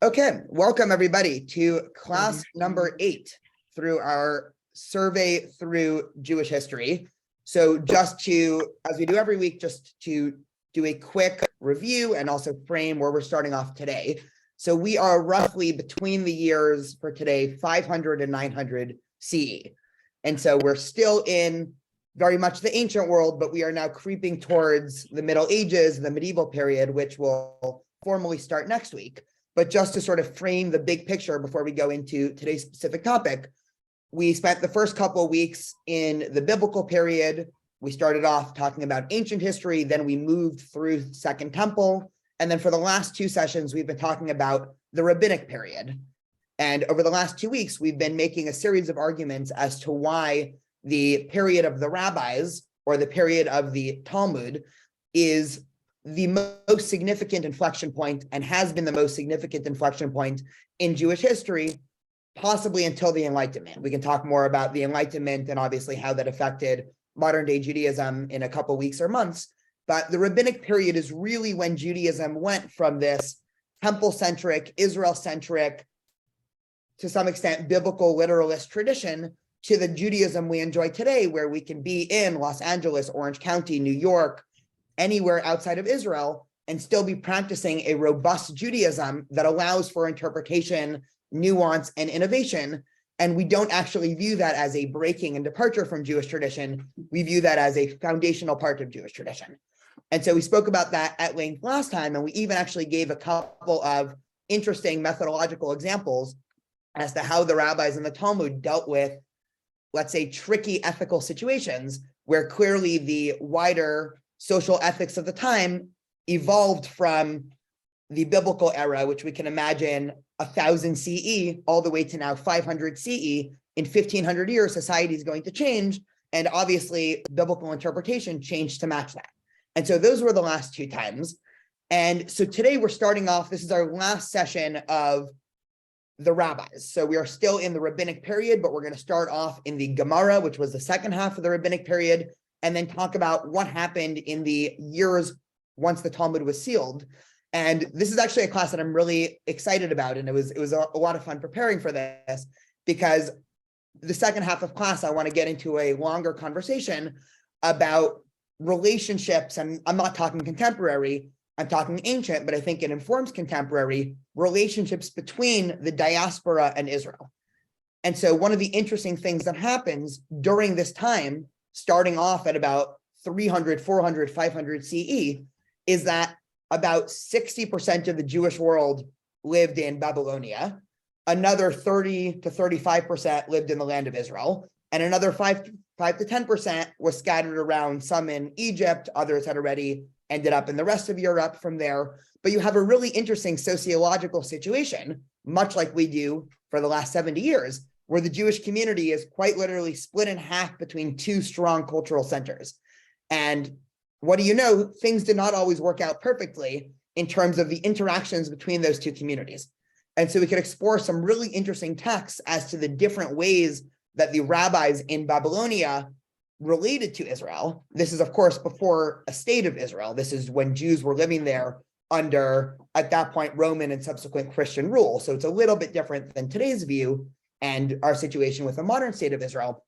Okay, welcome everybody to class number 8 through our survey through Jewish history. So just to, as we do every week, just to do a quick review and also frame where we're starting off today. So we are roughly between the years for today, 500 and 900 CE. And so we're still in very much the ancient world, but we are now creeping towards the Middle Ages, the medieval period, which will formally start next week. But just to sort of frame the big picture before we go into today's specific topic, we spent the first couple of weeks in the biblical period. We started off talking about ancient history, then we moved through Second Temple. And then for the last 2 sessions, we've been talking about the rabbinic period. And over the last 2 weeks, we've been making a series of arguments as to why the period of the rabbis or the period of the Talmud is the most significant inflection point and has been the most significant inflection point in Jewish history, possibly until the Enlightenment. We can talk more about the Enlightenment and obviously how that affected modern day Judaism in a couple weeks or months. But the rabbinic period is really when Judaism went from this temple-centric, Israel-centric, to some extent, biblical literalist tradition to the Judaism we enjoy today, where we can be in Los Angeles, Orange County, New York, anywhere outside of Israel and still be practicing a robust Judaism that allows for interpretation, nuance, and innovation. And we don't actually view that as a breaking and departure from Jewish tradition. We view that as a foundational part of Jewish tradition. And so we spoke about that at length last time, and we even actually gave a couple of interesting methodological examples as to how the rabbis in the Talmud dealt with, let's say, tricky ethical situations where clearly the wider social ethics of the time evolved from the biblical era, which we can imagine 1000 CE all the way to now 500 CE. In 1500 years, society is going to change. And obviously, biblical interpretation changed to match that. And so those were the last 2 times. And so today we're starting off, this is our last session of the rabbis. So we are still in the rabbinic period, but we're going to start off in the Gemara, which was the second half of the rabbinic period, and then talk about what happened in the years once the Talmud was sealed. And this is actually a class that I'm really excited about. And it was a lot of fun preparing for this, because the second half of class, I want to get into a longer conversation about relationships. And I'm not talking contemporary, I'm talking ancient, but I think it informs contemporary relationships between the diaspora and Israel. And so one of the interesting things that happens during this time, starting off at about 300, 400, 500 CE, is that about 60% of the Jewish world lived in Babylonia, another 30 to 35% lived in the land of Israel, and another 5 to 10% was scattered around, some in Egypt, others had already ended up in the rest of Europe from there. But you have a really interesting sociological situation, much like we do for the last 70 years, where the Jewish community is quite literally split in half between 2 strong cultural centers. And what do you know? Things did not always work out perfectly in terms of the interactions between those 2 communities. And so we could explore some really interesting texts as to the different ways that the rabbis in Babylonia related to Israel. This is, of course, before a state of Israel. This is when Jews were living there under, at that point, Roman and subsequent Christian rule. So it's a little bit different than today's view and our situation with the modern state of Israel.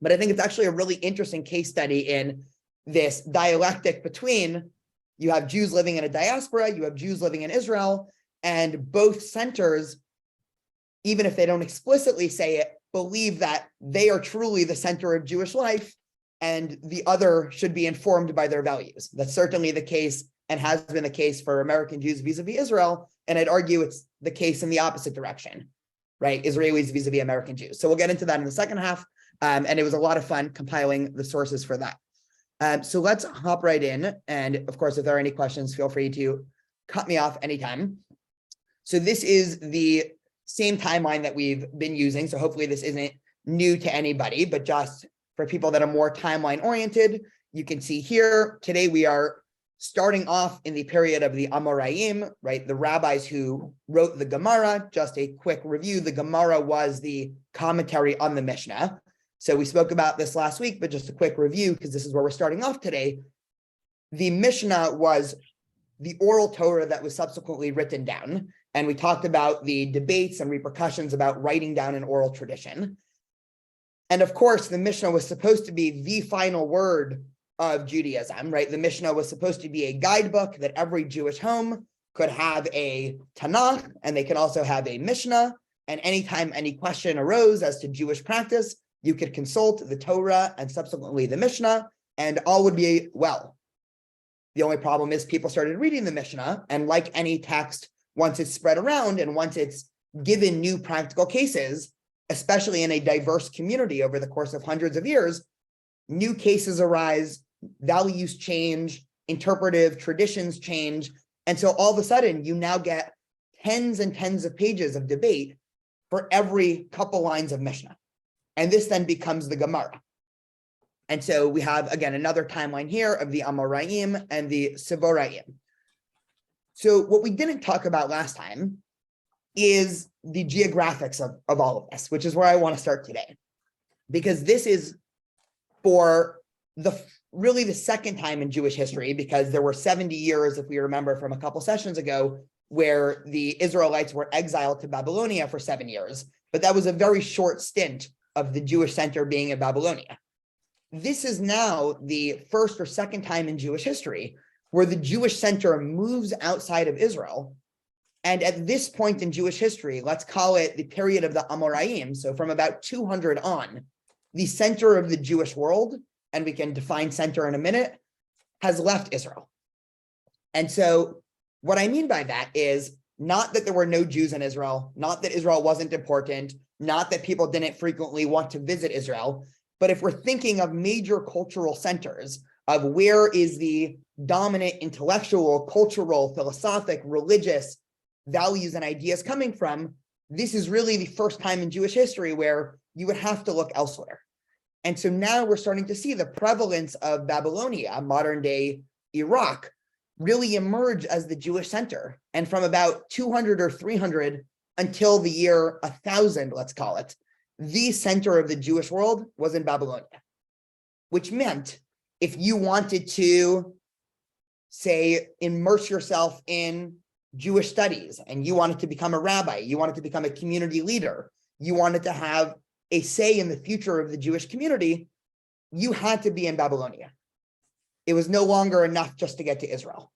But I think it's actually a really interesting case study in this dialectic between, you have Jews living in a diaspora, you have Jews living in Israel, and both centers, even if they don't explicitly say it, believe that they are truly the center of Jewish life, and the other should be informed by their values. That's certainly the case and has been the case for American Jews vis-a-vis Israel, and I'd argue it's the case in the opposite direction, right? Israelis vis-a-vis American Jews. So we'll get into that in the second half, and it was a lot of fun compiling the sources for that. So let's hop right in. And of course, if there are any questions, feel free to cut me off anytime. So this is the same timeline that we've been using. So hopefully this isn't new to anybody, but just for people that are more timeline oriented, you can see here, today we are starting off in the period of the Amoraim, right? The rabbis who wrote the Gemara. Just a quick review, the Gemara was the commentary on the Mishnah. So we spoke about this last week, but just a quick review, because this is where we're starting off today. The Mishnah was the oral Torah that was subsequently written down. And we talked about the debates and repercussions about writing down an oral tradition. And of course, the Mishnah was supposed to be the final word of Judaism, right? The Mishnah was supposed to be a guidebook that every Jewish home could have a Tanakh, and they could also have a Mishnah. And anytime any question arose as to Jewish practice, you could consult the Torah and subsequently the Mishnah, and all would be well. The only problem is people started reading the Mishnah, and like any text, once it's spread around and once it's given new practical cases, especially in a diverse community over the course of hundreds of years, new cases arise, values change, interpretive traditions change. And so all of a sudden, you now get tens and tens of pages of debate for every couple lines of Mishnah. And this then becomes the Gemara. And so we have, again, another timeline here of the Amoraim and the Sivoraim. So what we didn't talk about last time is the geographics of all of this, which is where I want to start today. Because this is for really the second time in Jewish history, because there were 70 years, if we remember from a couple sessions ago, where the Israelites were exiled to Babylonia for 7 years. But that was a very short stint of the Jewish center being in Babylonia. This is now the first or second time in Jewish history where the Jewish center moves outside of Israel. And at this point in Jewish history, let's call it the period of the Amoraim, so from about 200 on, the center of the Jewish world, and we can define center in a minute, has left Israel. And so what I mean by that is not that there were no Jews in Israel, not that Israel wasn't important, not that people didn't frequently want to visit Israel, but if we're thinking of major cultural centers of where is the dominant intellectual, cultural, philosophic, religious values and ideas coming from, this is really the first time in Jewish history where you would have to look elsewhere. And so now we're starting to see the prevalence of Babylonia, modern day Iraq, really emerge as the Jewish center. And from about 200 or 300 until the year 1000, let's call it, the center of the Jewish world was in Babylonia, which meant if you wanted to, say, immerse yourself in Jewish studies and you wanted to become a rabbi, you wanted to become a community leader, you wanted to have a say in the future of the Jewish community, you had to be in Babylonia. It was no longer enough just to get to Israel.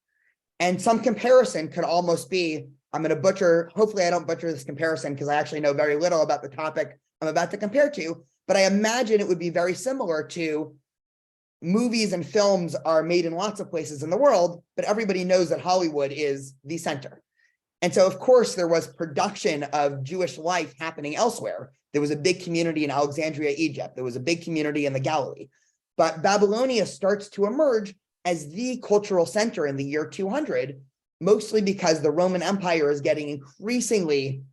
And some comparison could almost be, I'm going to butcher, hopefully I don't butcher this comparison because I actually know very little about the topic I'm about to compare to, but I imagine it would be very similar to movies and films are made in lots of places in the world, but everybody knows that Hollywood is the center. And so, of course, there was production of Jewish life happening elsewhere. There was a big community in Alexandria, Egypt. There was a big community in the Galilee. But Babylonia starts to emerge as the cultural center in the year 200, mostly because the Roman Empire is getting increasingly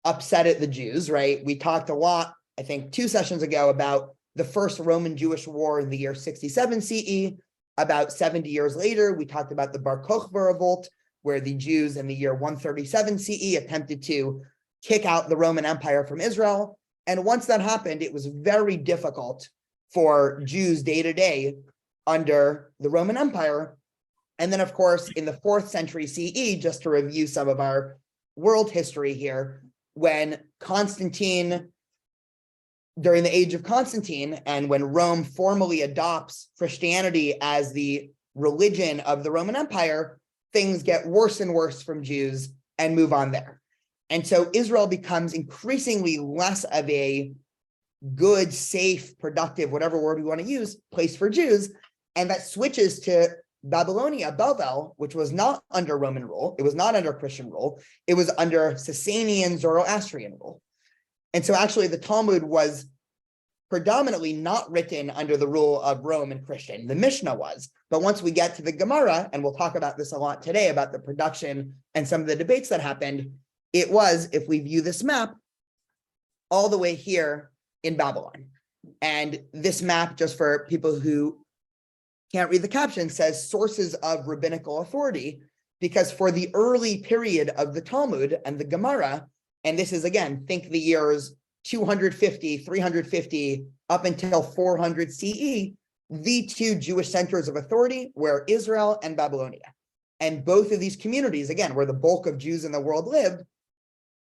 upset at the Jews, right? We talked a lot, I think 2 sessions ago, about the first Roman-Jewish war in the year 67 CE. About 70 years later, we talked about the Bar Kokhba revolt, where the Jews in the year 137 CE attempted to kick out the Roman Empire from Israel. And once that happened, it was very difficult for Jews day to day under the Roman Empire. And then, of course, in the 4th century CE, just to review some of our world history here, when Constantine, during the age of Constantine, and when Rome formally adopts Christianity as the religion of the Roman Empire, things get worse and worse from Jews and move on there. And so Israel becomes increasingly less of a good, safe, productive, whatever word we want to use, place for Jews. And that switches to Babylonia, Bavel, which was not under Roman rule. It was not under Christian rule. It was under Sasanian Zoroastrian rule. And so actually the Talmud was predominantly not written under the rule of Rome and Christian. The Mishnah was. But once we get to the Gemara, and we'll talk about this a lot today, about the production and some of the debates that happened, it was, if we view this map, all the way here in Babylon. And this map, just for people who can't read the caption, says sources of rabbinical authority, because for the early period of the Talmud and the Gemara, and this is, again, think the years 250, 350, up until 400 CE, the 2 Jewish centers of authority were Israel and Babylonia. And both of these communities, again, where the bulk of Jews in the world lived,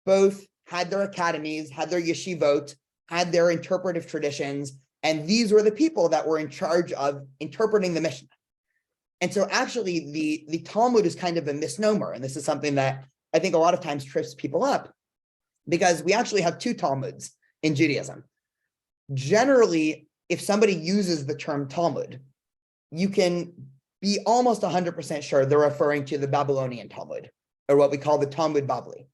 both had their academies, had their yeshivot, had their interpretive traditions, and these were the people that were in charge of interpreting the Mishnah. And so actually the Talmud is kind of a misnomer, and this is something that I think a lot of times trips people up, because we actually have two Talmuds in Judaism. Generally, if somebody uses the term Talmud, you can be almost 100% sure they're referring to the Babylonian Talmud, or what we call the Talmud Bavli.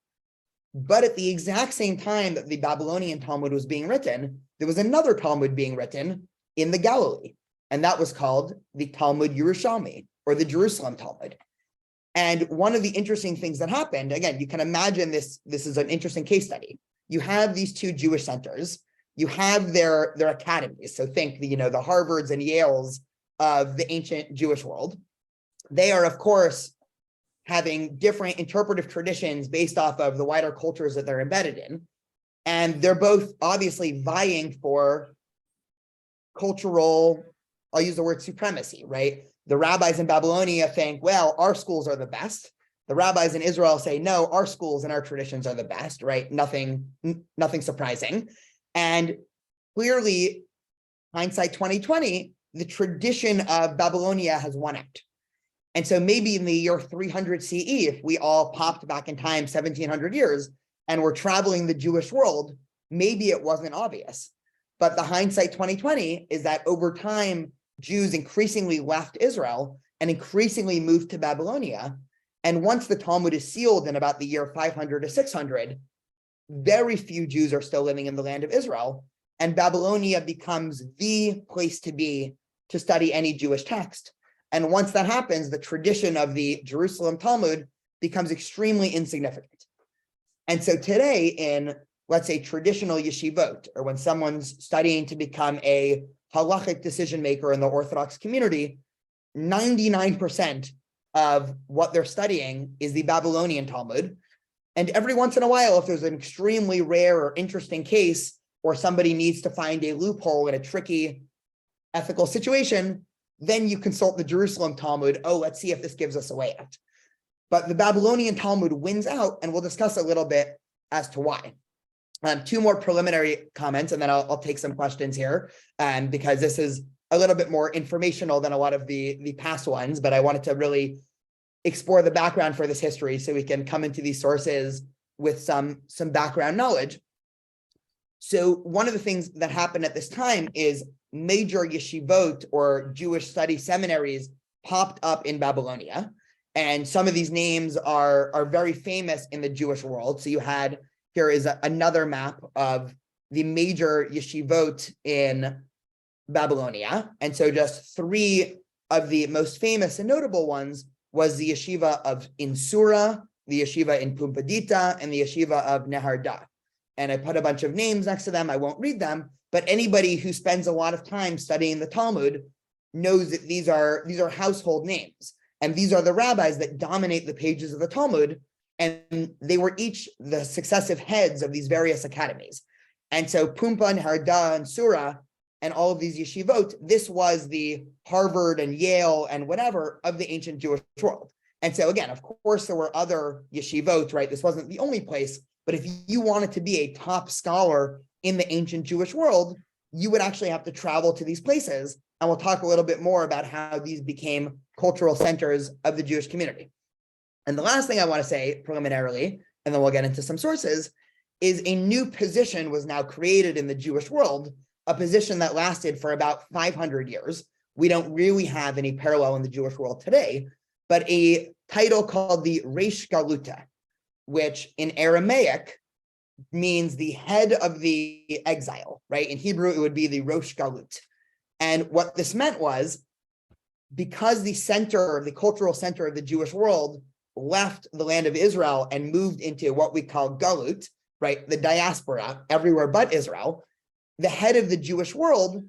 But at the exact same time that the Babylonian Talmud was being written, there was another Talmud being written in the Galilee, and that was called the Talmud Yerushalmi, or the Jerusalem Talmud. And one of the interesting things that happened, again, you can imagine this is an interesting case study. You have these two Jewish centers, you have their academies. So think the Harvards and Yales of the ancient Jewish world. They are, of course, having different interpretive traditions based off of the wider cultures that they're embedded in. And they're both obviously vying for cultural, I'll use the word supremacy, right? The rabbis in Babylonia think, well, our schools are the best. The rabbis in Israel say, no, our schools and our traditions are the best, right? Nothing surprising. And clearly, hindsight 2020, the tradition of Babylonia has won out. And so maybe in the year 300 CE, if we all popped back in time 1700 years and were traveling the Jewish world, maybe it wasn't obvious. But the hindsight 2020 is that over time, Jews increasingly left Israel and increasingly moved to Babylonia. And once the Talmud is sealed in about the year 500 to 600, very few Jews are still living in the land of Israel. And Babylonia becomes the place to be to study any Jewish text. And once that happens, the tradition of the Jerusalem Talmud becomes extremely insignificant. And so today in, let's say, traditional yeshivot, or when someone's studying to become a halachic decision maker in the Orthodox community, 99% of what they're studying is the Babylonian Talmud. And every once in a while, if there's an extremely rare or interesting case, or somebody needs to find a loophole in a tricky ethical situation, then you consult the Jerusalem Talmud. Oh, let's see if this gives us a way out. But the Babylonian Talmud wins out, and we'll discuss a little bit as to why. Two more preliminary comments, and then I'll take some questions here, because this is a little bit more informational than a lot of the past ones, but I wanted to really explore the background for this history so we can come into these sources with some background knowledge. So one of the things that happened at this time is major yeshivot, or Jewish study seminaries, popped up in Babylonia. And some of these names are very famous in the Jewish world. So here is another map of the major yeshivot in Babylonia. And so just three of the most famous and notable ones was the yeshiva in Sura, the yeshiva in Pumbedita, and the yeshiva of Neharda. And I put a bunch of names next to them. I won't read them, but anybody who spends a lot of time studying the Talmud knows that these are household names. And these are the rabbis that dominate the pages of the Talmud. And they were each the successive heads of these various academies. And so Pumpa and Harda and Sura and all of these yeshivot, this was the Harvard and Yale and whatever of the ancient Jewish world. And so again, of course, there were other yeshivot, right? This wasn't the only place, but if you wanted to be a top scholar in the ancient Jewish world, you would actually have to travel to these places. And we'll talk a little bit more about how these became cultural centers of the Jewish community. And the last thing I want to say preliminarily, and then we'll get into some sources, is a new position was now created in the Jewish world, a position that lasted for about 500 years. We don't really have any parallel in the Jewish world today, but a title called the Reish Galuta, which in Aramaic means the head of the exile, right? In Hebrew, it would be the Rosh Galut. And what this meant was, because the cultural center of the Jewish world left the land of Israel and moved into what we call Galut, right? The diaspora, everywhere but Israel, the head of the Jewish world,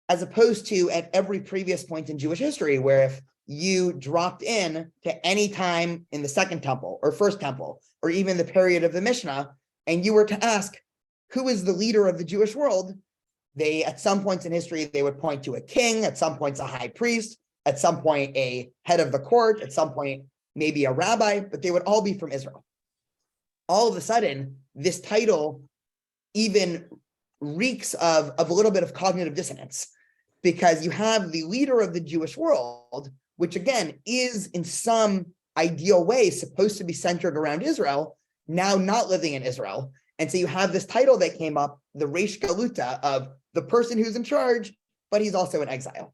as opposed to at every previous point in Jewish history, where if you dropped in to any time in the Second Temple or First Temple, or even the period of the Mishnah, and you were to ask, who is the leader of the Jewish world? At some points in history, they would point to a king, at some points a high priest, at some point a head of the court, at some point maybe a rabbi, but they would all be from Israel. All of a sudden, this title even reeks of a little bit of cognitive dissonance, because you have the leader of the Jewish world, which again is in some ideal way supposed to be centered around Israel, now not living in Israel. And so you have this title that came up, the Reish Galuta, of the person who's in charge, but he's also in exile.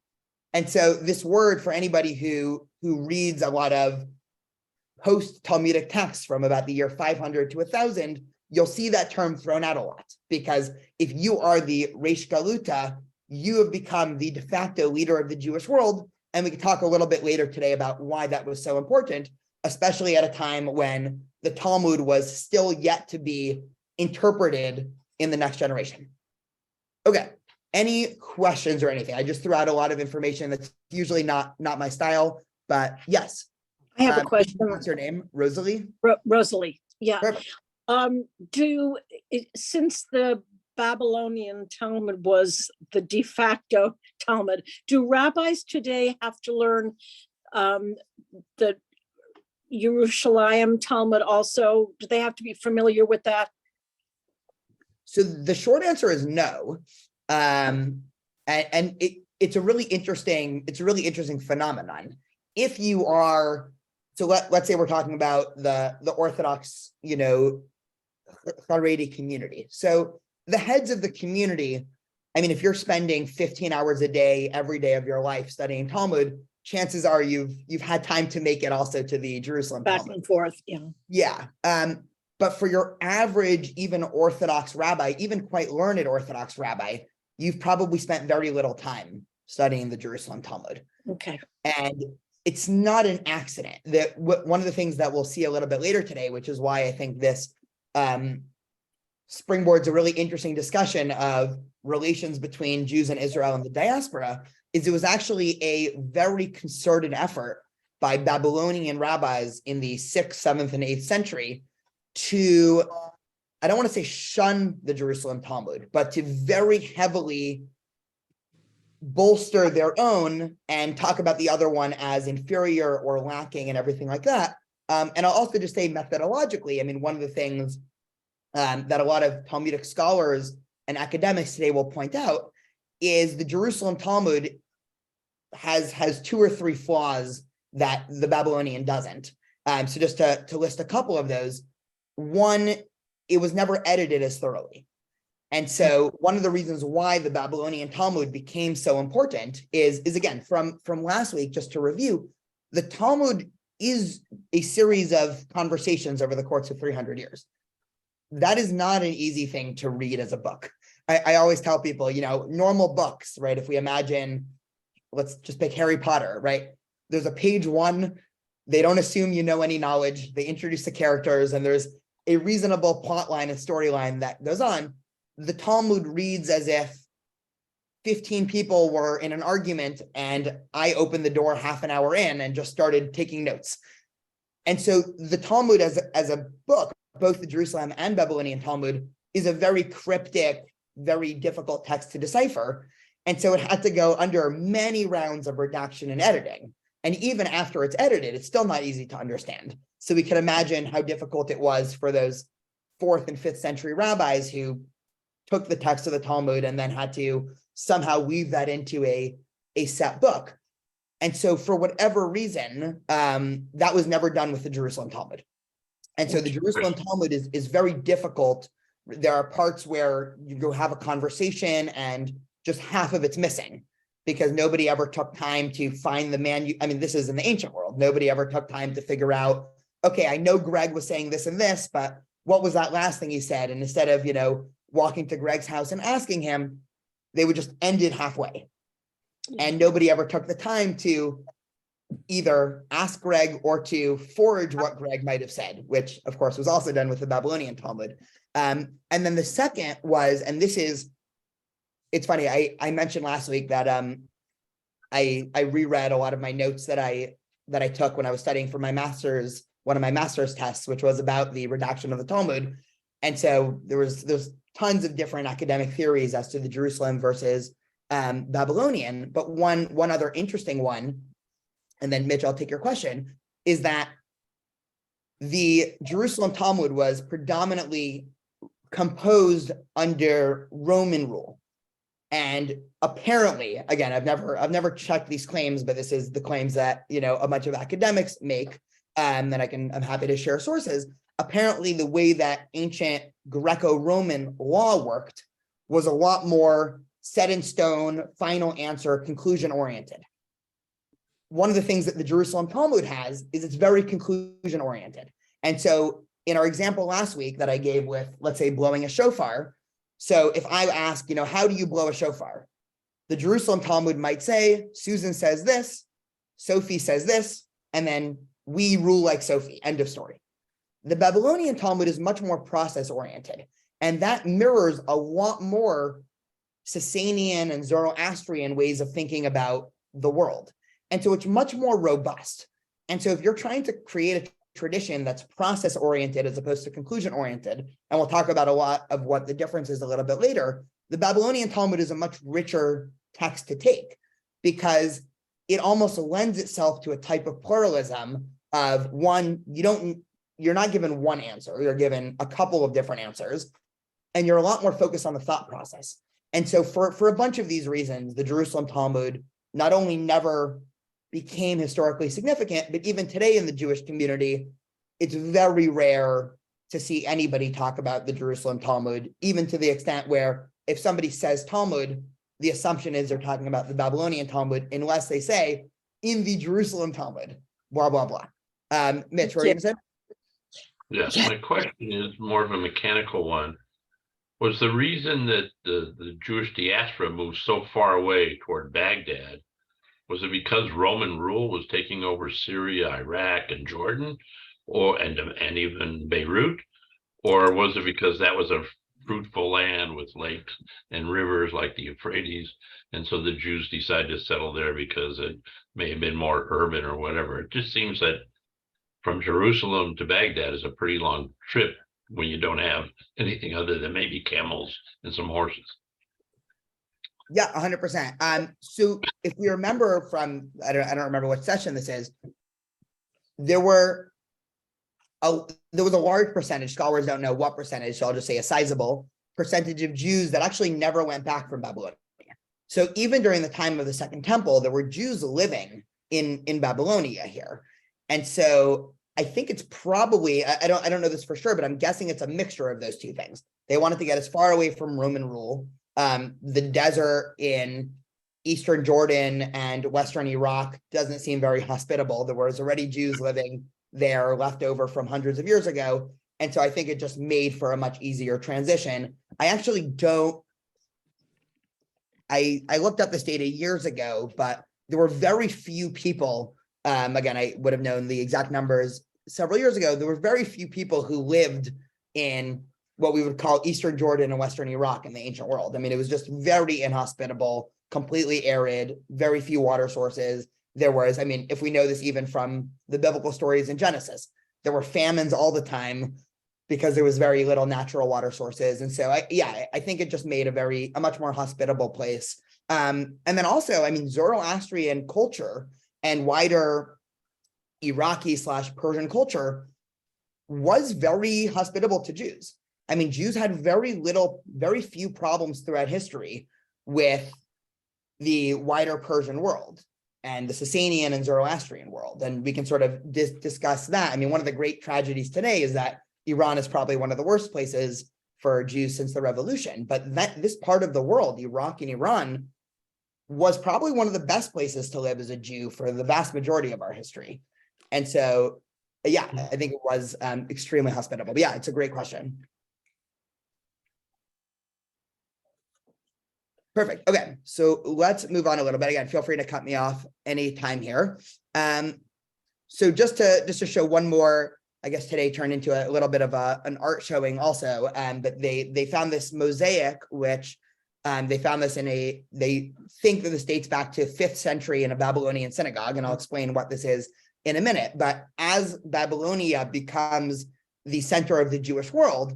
And so this word, for anybody who reads a lot of post-Talmudic texts from about the year 500 to 1000, you'll see that term thrown out a lot, because if you are the Reish Galuta, you have become the de facto leader of the Jewish world. And we can talk a little bit later today about why that was so important, especially at a time when the Talmud was still yet to be interpreted in the next generation. Okay, any questions or anything? I just threw out a lot of information that's usually not my style, but yes. I have a question. What's your name? Rosalie? Rosalie, yeah. Perfect. Since the Babylonian Talmud was the de facto Talmud, do rabbis today have to learn the Yerushalayim Talmud also? Do they have to be familiar with that? So the short answer is no. And it's a really interesting phenomenon. If you are, so let's say we're talking about the Orthodox, Haredi community. So the heads of the community, I mean, if you're spending 15 hours a day, every day of your life studying Talmud, chances are you've had time to make it also to the Jerusalem Back Talmud. and forth, yeah. Yeah. But for your average, even Orthodox rabbi, even quite learned Orthodox rabbi, you've probably spent very little time studying the Jerusalem Talmud. Okay. And it's not an accident that one of the things that we'll see a little bit later today, which is why I think this springboards a really interesting discussion of relations between Jews and Israel and the diaspora, is it was actually a very concerted effort by Babylonian rabbis in the 6th, 7th, and 8th century to, I don't want to say shun the Jerusalem Talmud, but to very heavily bolster their own and talk about the other one as inferior or lacking and everything like that. And I'll also just say methodologically, I mean, one of the things that a lot of Talmudic scholars and academics today will point out is the Jerusalem Talmud has 2 or 3 flaws that the Babylonian doesn't. So just to list a couple of those, one, it was never edited as thoroughly. And so one of the reasons why the Babylonian Talmud became so important is again, from last week, just to review, the Talmud is a series of conversations over the course of 300 years. That is not an easy thing to read as a book. I always tell people, normal books, right? If we imagine, let's just pick Harry Potter, right? There's a page 1, they don't assume you know any knowledge, they introduce the characters, and there's a reasonable plot line and storyline that goes on. The Talmud reads as if 15 people were in an argument and I opened the door half an hour in and just started taking notes. And so the Talmud as a book, both the Jerusalem and Babylonian Talmud, is a very cryptic, very difficult text to decipher. And so it had to go under many rounds of redaction and editing. And even after it's edited, it's still not easy to understand. So we can imagine how difficult it was for those 4th and 5th century rabbis who took the text of the Talmud and then had to somehow weave that into a set book. And so for whatever reason, that was never done with the Jerusalem Talmud. And so the Jerusalem Talmud is very difficult. There are parts where you go have a conversation and just half of it's missing because nobody ever took time to find the manual. I mean, this is in the ancient world. Nobody ever took time to figure out, okay, I know Greg was saying this and this, but what was that last thing he said? And instead of, walking to Greg's house and asking him, they would just end it halfway. And nobody ever took the time to either ask Greg or to forge what Greg might have said, which of course was also done with the Babylonian Talmud. And then the second was, and this is, it's funny, I mentioned last week that I reread a lot of my notes that I took when I was studying for my master's, one of my master's tests, which was about the redaction of the Talmud. And so there's tons of different academic theories as to the Jerusalem versus Babylonian. But one other interesting one and then Mitch, I'll take your question, is that the Jerusalem Talmud was predominantly composed under Roman rule. And apparently, again, I've never checked these claims, but this is the claims that, you know, a bunch of academics make, and I'm happy to share sources. Apparently, the way that ancient Greco-Roman law worked was a lot more set in stone, final answer, conclusion oriented. One of the things that the Jerusalem Talmud has is it's very conclusion oriented. And so in our example last week that I gave with, let's say, blowing a shofar. So if I ask, you know, how do you blow a shofar? The Jerusalem Talmud might say, Susan says this, Sophie says this, and then we rule like Sophie, end of story. The Babylonian Talmud is much more process oriented, and that mirrors a lot more Sasanian and Zoroastrian ways of thinking about the world. And so it's much more robust. And so if you're trying to create a tradition that's process oriented as opposed to conclusion oriented, and we'll talk about a lot of what the difference is a little bit later, the Babylonian Talmud is a much richer text to take because it almost lends itself to a type of pluralism of one, you're not given one answer, you're given a couple of different answers, and you're a lot more focused on the thought process. And so for a bunch of these reasons, the Jerusalem Talmud not only never became historically significant, but even today in the Jewish community, it's very rare to see anybody talk about the Jerusalem Talmud, even to the extent where if somebody says Talmud, the assumption is they're talking about the Babylonian Talmud, unless they say in the Jerusalem Talmud, blah, blah, blah. Mitch, what are you going to say? Yes, my question is more of a mechanical one. Was the reason that the Jewish diaspora moved so far away toward Baghdad, was it because Roman rule was taking over Syria, Iraq, and Jordan, and even Beirut? Or was it because that was a fruitful land with lakes and rivers like the Euphrates, and so the Jews decided to settle there because it may have been more urban or whatever? It just seems that from Jerusalem to Baghdad is a pretty long trip when you don't have anything other than maybe camels and some horses. Yeah, 100%. So if we remember from, I don't remember what session this is, there was a large percentage, scholars don't know what percentage, so I'll just say a sizable percentage of Jews that actually never went back from Babylonia. So even during the time of the Second Temple, there were Jews living in Babylonia here. And so I think it's probably, I don't know this for sure, but I'm guessing it's a mixture of those two things. They wanted to get as far away from Roman rule. The desert in Eastern Jordan and Western Iraq doesn't seem very hospitable. There was already Jews living there left over from hundreds of years ago. And so I think it just made for a much easier transition. I actually don't, I looked up this data years ago, but there were very few people, again, I would have known the exact numbers several years ago. There were very few people who lived in what we would call Eastern Jordan and Western Iraq in the ancient world. I mean, it was just very inhospitable, completely arid, very few water sources. There was, I mean, if we know this even from the biblical stories in Genesis, there were famines all the time because there was very little natural water sources. And so I think it just made a much more hospitable place. And then also, I mean, Zoroastrian culture and wider Iraqi/Persian culture was very hospitable to Jews. I mean, Jews had very few problems throughout history with the wider Persian world and the Sasanian and Zoroastrian world. And we can sort of discuss that. I mean, one of the great tragedies today is that Iran is probably one of the worst places for Jews since the revolution. But this part of the world, Iraq and Iran, was probably one of the best places to live as a Jew for the vast majority of our history. And so, yeah, I think it was extremely hospitable. But yeah, it's a great question. Perfect. Okay, so let's move on a little bit. Again, feel free to cut me off anytime here. So just to show one more, I guess today turned into a little bit of an art showing also. But they found this mosaic, which they found this they think that this dates back to 5th century in a Babylonian synagogue, and I'll explain what this is in a minute. But as Babylonia becomes the center of the Jewish world,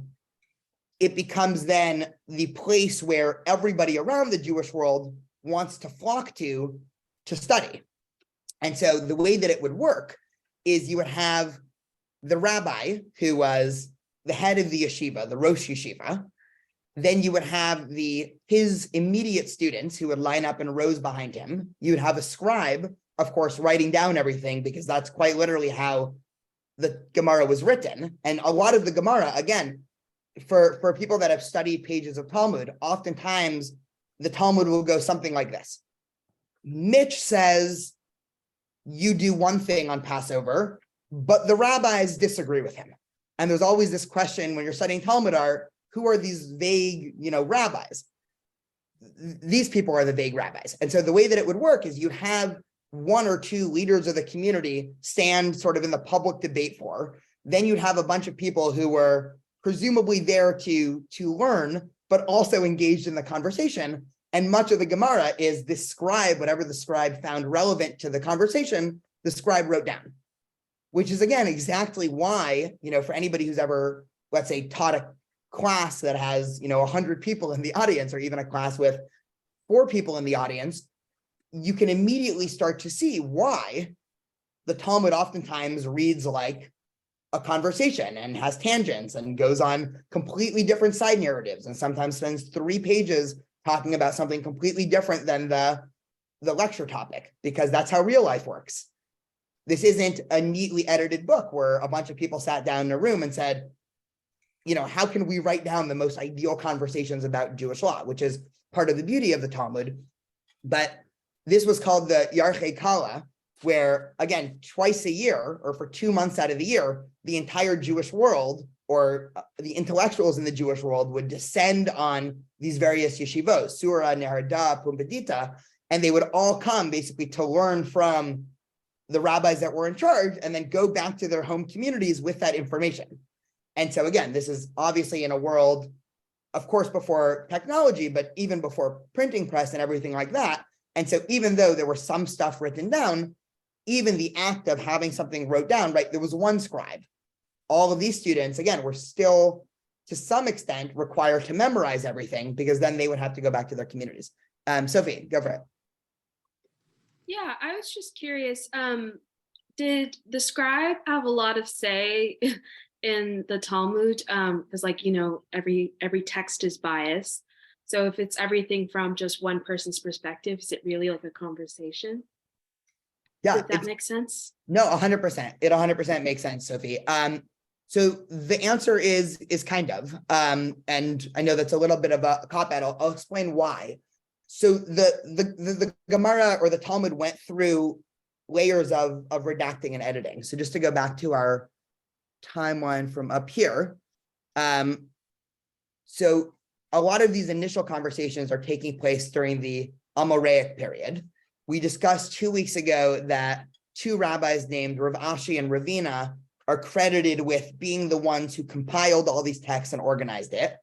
it becomes then the place where everybody around the Jewish world wants to flock to study. And so the way that it would work is you would have the rabbi who was the head of the yeshiva, the Rosh Yeshiva. Then you would have his immediate students who would line up in rows behind him. You would have a scribe, of course, writing down everything, because that's quite literally how the Gemara was written. And a lot of the Gemara, again, for people that have studied pages of Talmud, oftentimes the Talmud will go something like this. Mitch says, you do one thing on Passover, but the rabbis disagree with him. And there's always this question when you're studying Talmud who are these vague, rabbis? These people are the vague rabbis. And so the way that it would work is you'd have one or two leaders of the community stand sort of in the public debate for. Then you'd have a bunch of people who were presumably there to learn, but also engaged in the conversation. And much of the Gemara is the scribe, whatever the scribe found relevant to the conversation, the scribe wrote down, which is, again, exactly why, for anybody who's ever, let's say, taught a class that has, 100 people in the audience, or even a class with 4 people in the audience, you can immediately start to see why the Talmud oftentimes reads like a conversation and has tangents and goes on completely different side narratives, and sometimes spends 3 pages talking about something completely different than the lecture topic, because that's how real life works. This isn't a neatly edited book where a bunch of people sat down in a room and said, how can we write down the most ideal conversations about Jewish law, which is part of the beauty of the Talmud. But this was called the Yarchei Kala, where, again, twice a year, or for 2 months out of the year, the entire Jewish world, or the intellectuals in the Jewish world, would descend on these various yeshivos, Sura, Neharda, Pumbedita, and they would all come basically to learn from the rabbis that were in charge, and then go back to their home communities with that information. And so, again, this is obviously in a world, of course, before technology, but even before printing press and everything like that. And so even though there was some stuff written down, even the act of having something wrote down, right, there was one scribe. All of these students, again, were still, to some extent, required to memorize everything, because then they would have to go back to their communities. Sophie, go for it. Yeah, I was just curious, did the scribe have a lot of say in the Talmud? Because every text is biased. So if it's everything from just one person's perspective, is it really like a conversation? Yeah. Does that make sense? No, 100%. It 100% makes sense, Sophie. So the answer is kind of, and I know that's a little bit of a cop-out. I'll explain why. So the Gemara or the Talmud went through layers of redacting and editing. So just to go back to our timeline from up here. So a lot of these initial conversations are taking place during the Amoraic period. We discussed 2 weeks ago that 2 rabbis named Rav Ashi and Ravina are credited with being the ones who compiled all these texts and organized it.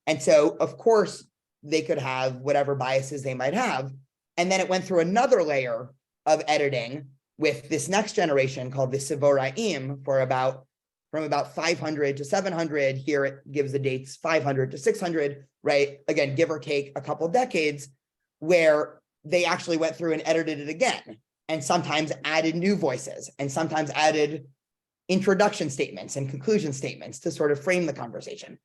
And so, of course, they could have whatever biases they might have. And then it went through another layer of editing with this next generation called the Sivoraim from about 500 to 700. Here it gives the dates 500 to 600, right? Again, give or take a couple decades, where they actually went through and edited it again, and sometimes added new voices, and sometimes added introduction statements and conclusion statements to sort of frame the conversation.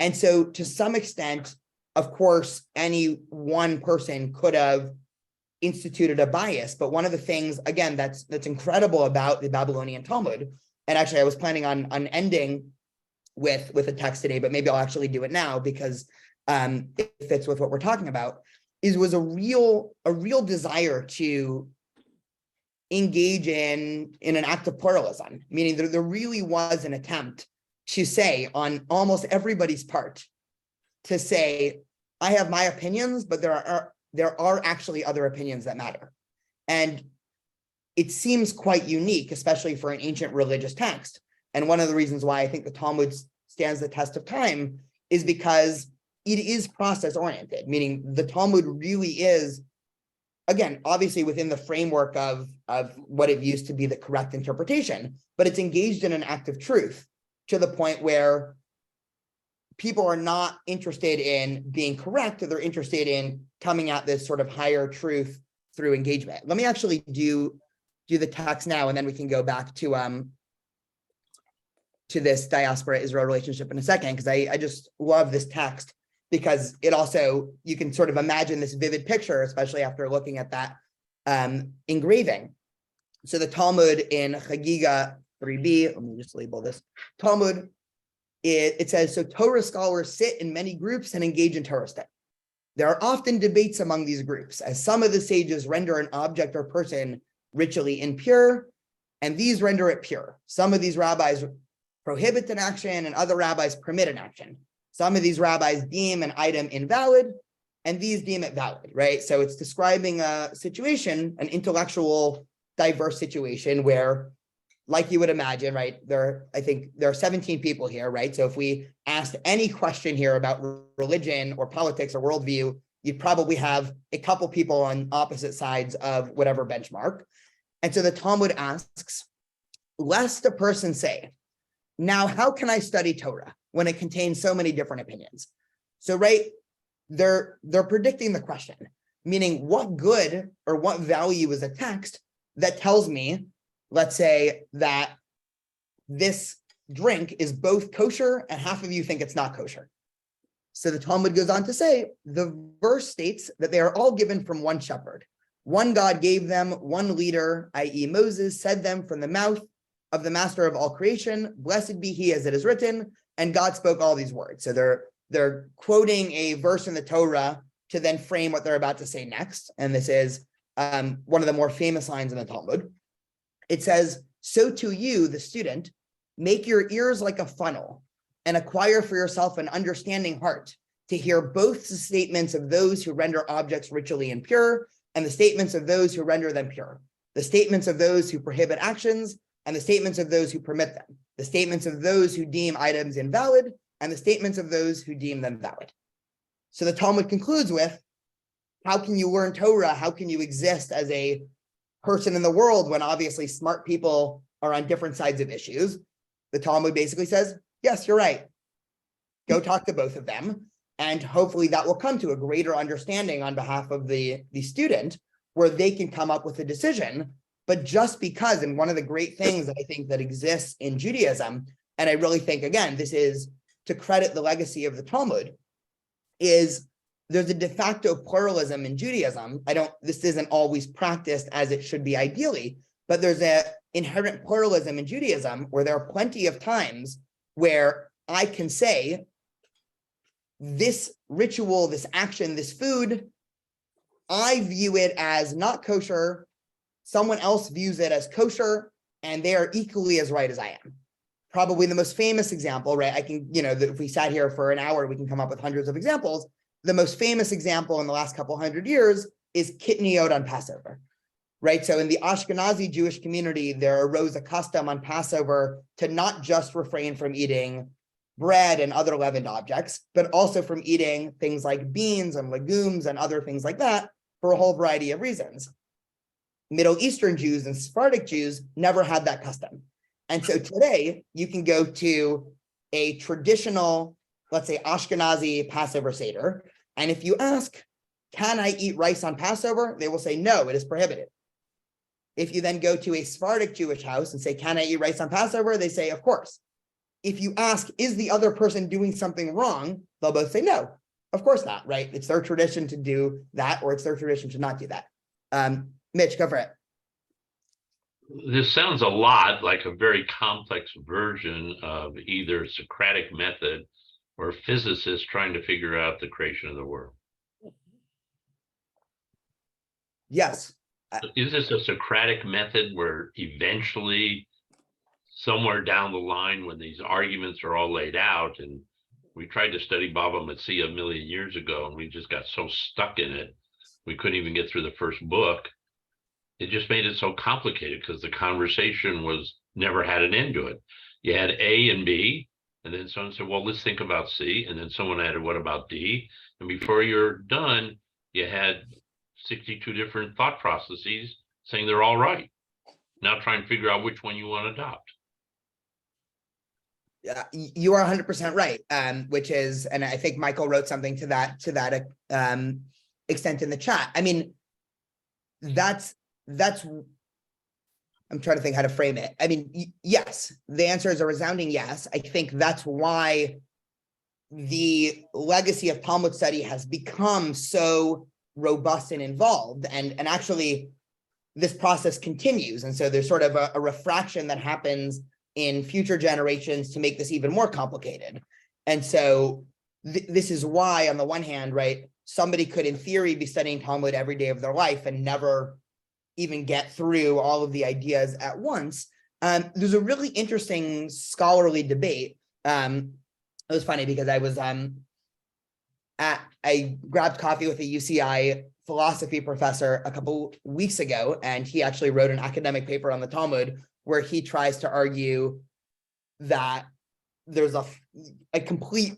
And so to some extent, of course, any one person could have instituted a bias. But one of the things, again, that's incredible about the Babylonian Talmud, and actually I was planning on ending with a text today, but maybe I'll actually do it now because it fits with what we're talking about, was a real desire to engage in an act of pluralism, meaning there really was an attempt to say on almost everybody's part to say, I have my opinions, but there are actually other opinions that matter. And it seems quite unique, especially for an ancient religious text. And one of the reasons why I think the Talmud stands the test of time is because it is process oriented, meaning the Talmud really is, again, obviously within the framework of what it views to be the correct interpretation, but it's engaged in an act of truth to the point where people are not interested in being correct, they're interested in coming at this sort of higher truth through engagement. Let me actually do do the text now, and then we can go back to this diaspora-Israel relationship in a second, because I just love this text, because it also, you can sort of imagine this vivid picture, especially after looking at that engraving. So the Talmud in Chagiga 3b, let me just label this, Talmud, it says, so Torah scholars sit in many groups and engage in Torah study. There are often debates among these groups, as some of the sages render an object or person ritually impure, and these render it pure. Some of these rabbis prohibit an action, and other rabbis permit an action. Some of these rabbis deem an item invalid, and these deem it valid, right? So it's describing a situation, an intellectual, diverse situation where, like you would imagine, right? I think there are 17 people here, right? So if we asked any question here about religion or politics or worldview, you'd probably have a couple people on opposite sides of whatever benchmark. And so the Talmud asks, lest a person say, now, how can I study Torah when it contains so many different opinions? So, right, they're predicting the question, meaning what good or what value is a text that tells me, let's say, that this drink is both kosher and half of you think it's not kosher. So the Talmud goes on to say, the verse states that they are all given from one shepherd. One God gave them, one leader, i.e. Moses, said them from the mouth of the master of all creation, blessed be he as it is written, and God spoke all these words. So they're quoting a verse in the Torah to then frame what they're about to say next. And this is one of the more famous lines in the Talmud. It says, so to you, the student, make your ears like a funnel and acquire for yourself an understanding heart to hear both the statements of those who render objects ritually impure and the statements of those who render them pure, the statements of those who prohibit actions and the statements of those who permit them, the statements of those who deem items invalid, and the statements of those who deem them valid. So the Talmud concludes with, how can you learn Torah? How can you exist as a person in the world when obviously smart people are on different sides of issues? The Talmud basically says, yes, you're right. Go talk to both of them. And hopefully that will come to a greater understanding on behalf of the student, where they can come up with a decision. But just because, and one of the great things that I think that exists in Judaism, and I really think, again, this is to credit the legacy of the Talmud, is there's a de facto pluralism in Judaism. This isn't always practiced as it should be ideally, but there's an inherent pluralism in Judaism where there are plenty of times where I can say, this ritual, this action, this food, I view it as not kosher. Someone else views it as kosher, and they are equally as right as I am. Probably the most famous example, right? I can, if we sat here for an hour, we can come up with hundreds of examples. The most famous example in the last couple hundred years is kitniot on Passover, right? So in the Ashkenazi Jewish community, there arose a custom on Passover to not just refrain from eating bread and other leavened objects, but also from eating things like beans and legumes and other things like that for a whole variety of reasons. Middle Eastern Jews and Sephardic Jews never had that custom. And so today you can go to a traditional, let's say Ashkenazi Passover Seder. And if you ask, can I eat rice on Passover? They will say, no, it is prohibited. If you then go to a Sephardic Jewish house and say, can I eat rice on Passover? They say, of course. If you ask, is the other person doing something wrong? They'll both say, no, of course not, right? It's their tradition to do that, or it's their tradition to not do that. Mitch, go for it. This sounds a lot like a very complex version of either Socratic method or physicists trying to figure out the creation of the world. Yes. Is this a Socratic method where eventually, somewhere down the line, when these arguments are all laid out, and we tried to study Baba Metzia a million years ago, and we just got so stuck in it, we couldn't even get through the first book. It just made it so complicated because the conversation never had an end to it. You had A and B, and then someone said, well, let's think about C. And then someone added, what about D? And before you're done, you had 62 different thought processes saying they're all right. Now try and figure out which one you want to adopt. Yeah, you are 100% right, which is, and I think Michael wrote something to that extent in the chat. I mean, that's I'm trying to think how to frame it. I mean, yes, the answer is a resounding yes. I think that's why the legacy of Talmud study has become so robust and involved. And actually, this process continues. And so there's sort of a refraction that happens in future generations to make this even more complicated. And so this is why, on the one hand, right, somebody could in theory be studying Talmud every day of their life and never even get through all of the ideas at once. There's a really interesting scholarly debate. It was funny because I was I grabbed coffee with a UCI philosophy professor a couple weeks ago, and he actually wrote an academic paper on the Talmud where he tries to argue that there's a complete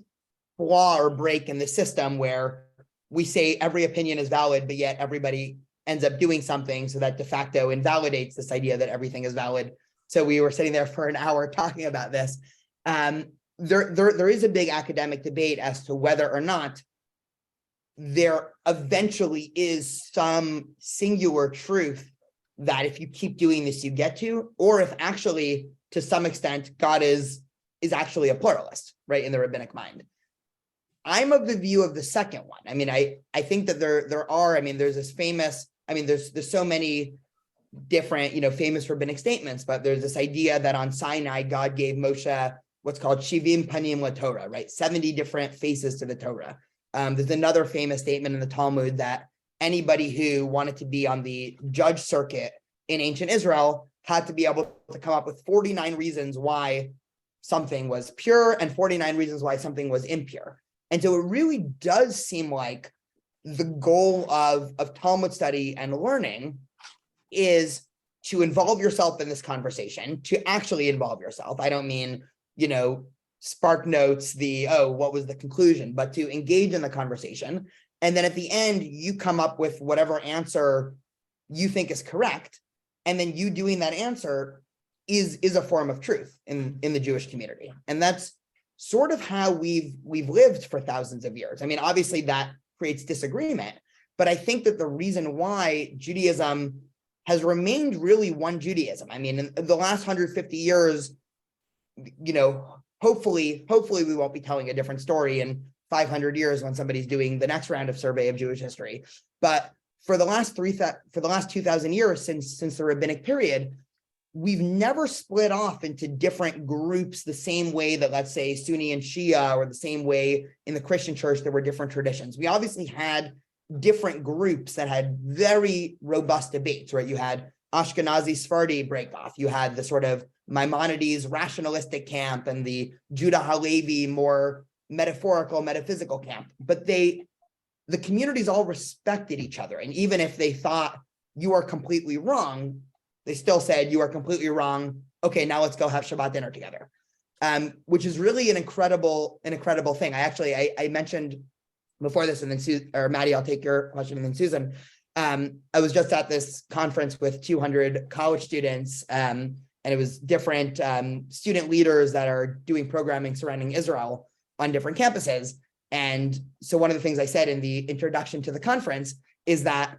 flaw or break in the system where we say every opinion is valid, but yet everybody ends up doing something, so that de facto invalidates this idea that everything is valid. So we were sitting there for an hour talking about this. There is a big academic debate as to whether or not there eventually is some singular truth that if you keep doing this, you get to, or if actually, to some extent, God is actually a pluralist, right, in the rabbinic mind. I'm of the view of the second one. I mean, I think that there are, I mean, there's this famous, I mean, there's so many different, famous rabbinic statements, but there's this idea that on Sinai, God gave Moshe what's called Shivim Panim LaTorah, right? 70 different faces to the Torah. There's another famous statement in the Talmud that anybody who wanted to be on the judge circuit in ancient Israel had to be able to come up with 49 reasons why something was pure and 49 reasons why something was impure. And so it really does seem like the goal of Talmud study and learning is to involve yourself in this conversation, to actually involve yourself. I don't mean, spark notes, what was the conclusion, but to engage in the conversation. And then at the end, you come up with whatever answer you think is correct. And then you doing that answer is a form of truth in the Jewish community. And that's sort of how we've lived for thousands of years. I mean, obviously that creates disagreement, but I think that the reason why Judaism has remained really one Judaism. I mean, in the last 150 years, hopefully we won't be telling a different story in 500 years when somebody's doing the next round of survey of Jewish history. But for the last 2,000 years since the rabbinic period, we've never split off into different groups the same way that, let's say, Sunni and Shia, or the same way in the Christian church there were different traditions. We obviously had different groups that had very robust debates, right? You had Ashkenazi Sephardi break off. You had the sort of Maimonides rationalistic camp and the Judah Halevi more metaphorical, metaphysical camp. But the communities all respected each other. And even if they thought you are completely wrong, they still said you are completely wrong. Okay, now let's go have Shabbat dinner together. Which is really an incredible thing. I mentioned before this, and then Maddie, I'll take your question, and then Susan. I was just at this conference with 200 college students, and it was different student leaders that are doing programming surrounding Israel on different campuses. And so one of the things I said in the introduction to the conference is that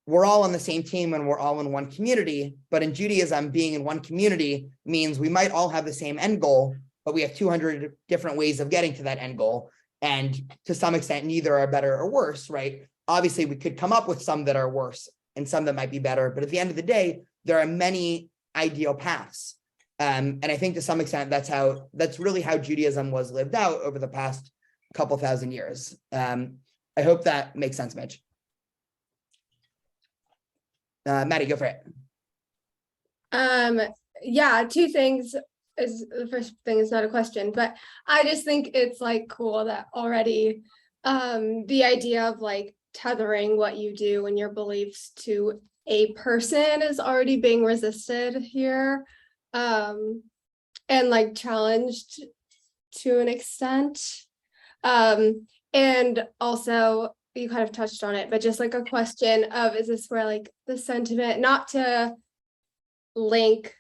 we're all on the same team and we're all in one community. But in Judaism, being in one community means we might all have the same end goal, but we have 200 different ways of getting to that end goal. And to some extent, neither are better or worse, right? Obviously, we could come up with some that are worse and some that might be better. But at the end of the day, there are many ideal paths. And I think to some extent, that's really how Judaism was lived out over the past couple thousand years. I hope that makes sense, Mitch. Maddie, go for it. Yeah, two things. The first thing is not a question, but I just think it's cool that already the idea of tethering what you do and your beliefs to a person is already being resisted here, and challenged to an extent. And also you kind of touched on it, but just a question of, is this where the sentiment, not to link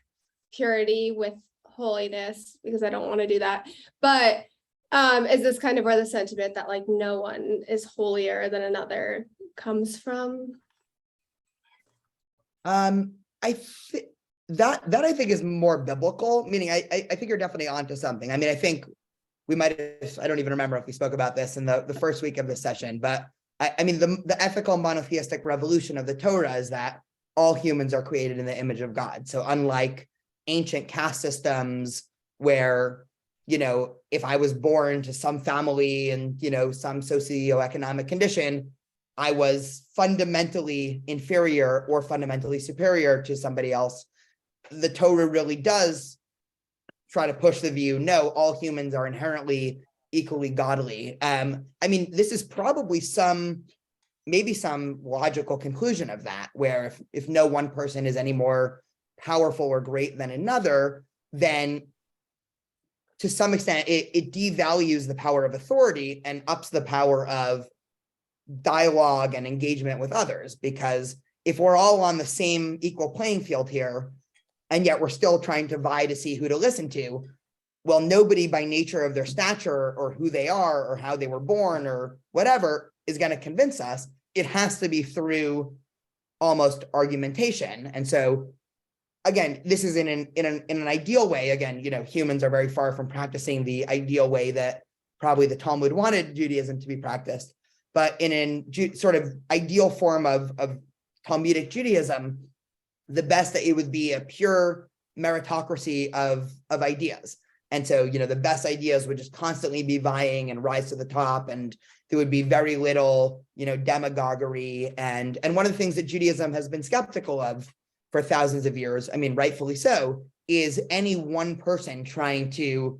purity with holiness, because I don't want to do that, but is this kind of where the sentiment that no one is holier than another comes from? that I think is more biblical, meaning I think you're definitely onto something. I mean, I think we might have, I don't even remember if we spoke about this in the first week of this session, but I mean, the ethical monotheistic revolution of the Torah is that all humans are created in the image of God. So unlike ancient caste systems where, you know, if I was born to some family and, you know, some socioeconomic condition, I was fundamentally inferior or fundamentally superior to somebody else. The Torah really does try to push the view, no, all humans are inherently equally godly. I mean, this is probably maybe some logical conclusion of that, where if no one person is any more powerful or great than another, then to some extent it devalues the power of authority and ups the power of dialogue and engagement with others. Because if we're all on the same equal playing field here, and yet we're still trying to vie to see who to listen to, well, nobody by nature of their stature or who they are or how they were born or whatever is going to convince us. It has to be through almost argumentation. And so again, this is in an ideal way. Again, you know, humans are very far from practicing the ideal way that probably the Talmud wanted Judaism to be practiced. But in a sort of ideal form of Talmudic Judaism, the best that it would be a pure meritocracy of ideas. And so, you know, the best ideas would just constantly be vying and rise to the top, and there would be very little, you know, demagoguery. And one of the things that Judaism has been skeptical of for thousands of years, I mean, rightfully so, is any one person trying to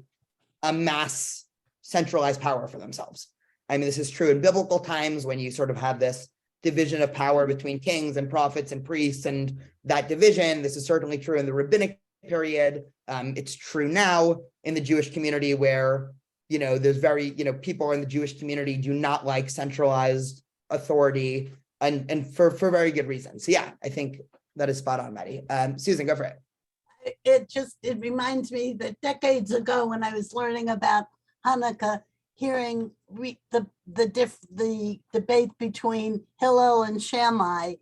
amass centralized power for themselves. I mean, this is true in biblical times when you sort of have this division of power between kings and prophets and priests, and that division. This is certainly true in the rabbinic period. It's true now in the Jewish community where, you know, there's very, you know, people in the Jewish community do not like centralized authority, and for very good reasons. So yeah, I think that is spot on, Maddie. Susan, go for it. It reminds me that decades ago when I was learning about Hanukkah, hearing the debate between Hillel and Shammai,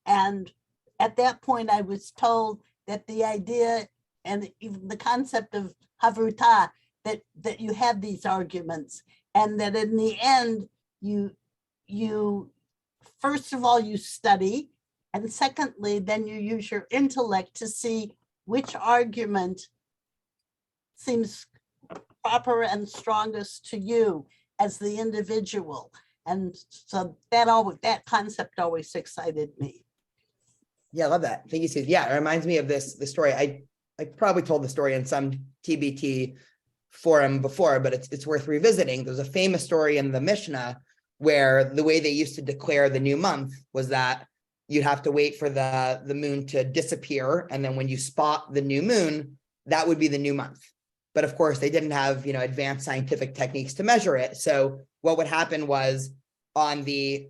and at that point I was told that the idea and even the concept of Havruta, that you have these arguments, and that in the end you first of all you study, and secondly then you use your intellect to see which argument seems proper and strongest to you as the individual. And so that concept always excited me. Yeah, I love that. Thank you, Susan. Yeah, it reminds me of the story. I probably told the story in some TBT forum before, but it's worth revisiting. There's a famous story in the Mishnah where the way they used to declare the new month was that you'd have to wait for the moon to disappear, and then when you spot the new moon, that would be the new month. But of course, they didn't have, you know, advanced scientific techniques to measure it. So what would happen was on the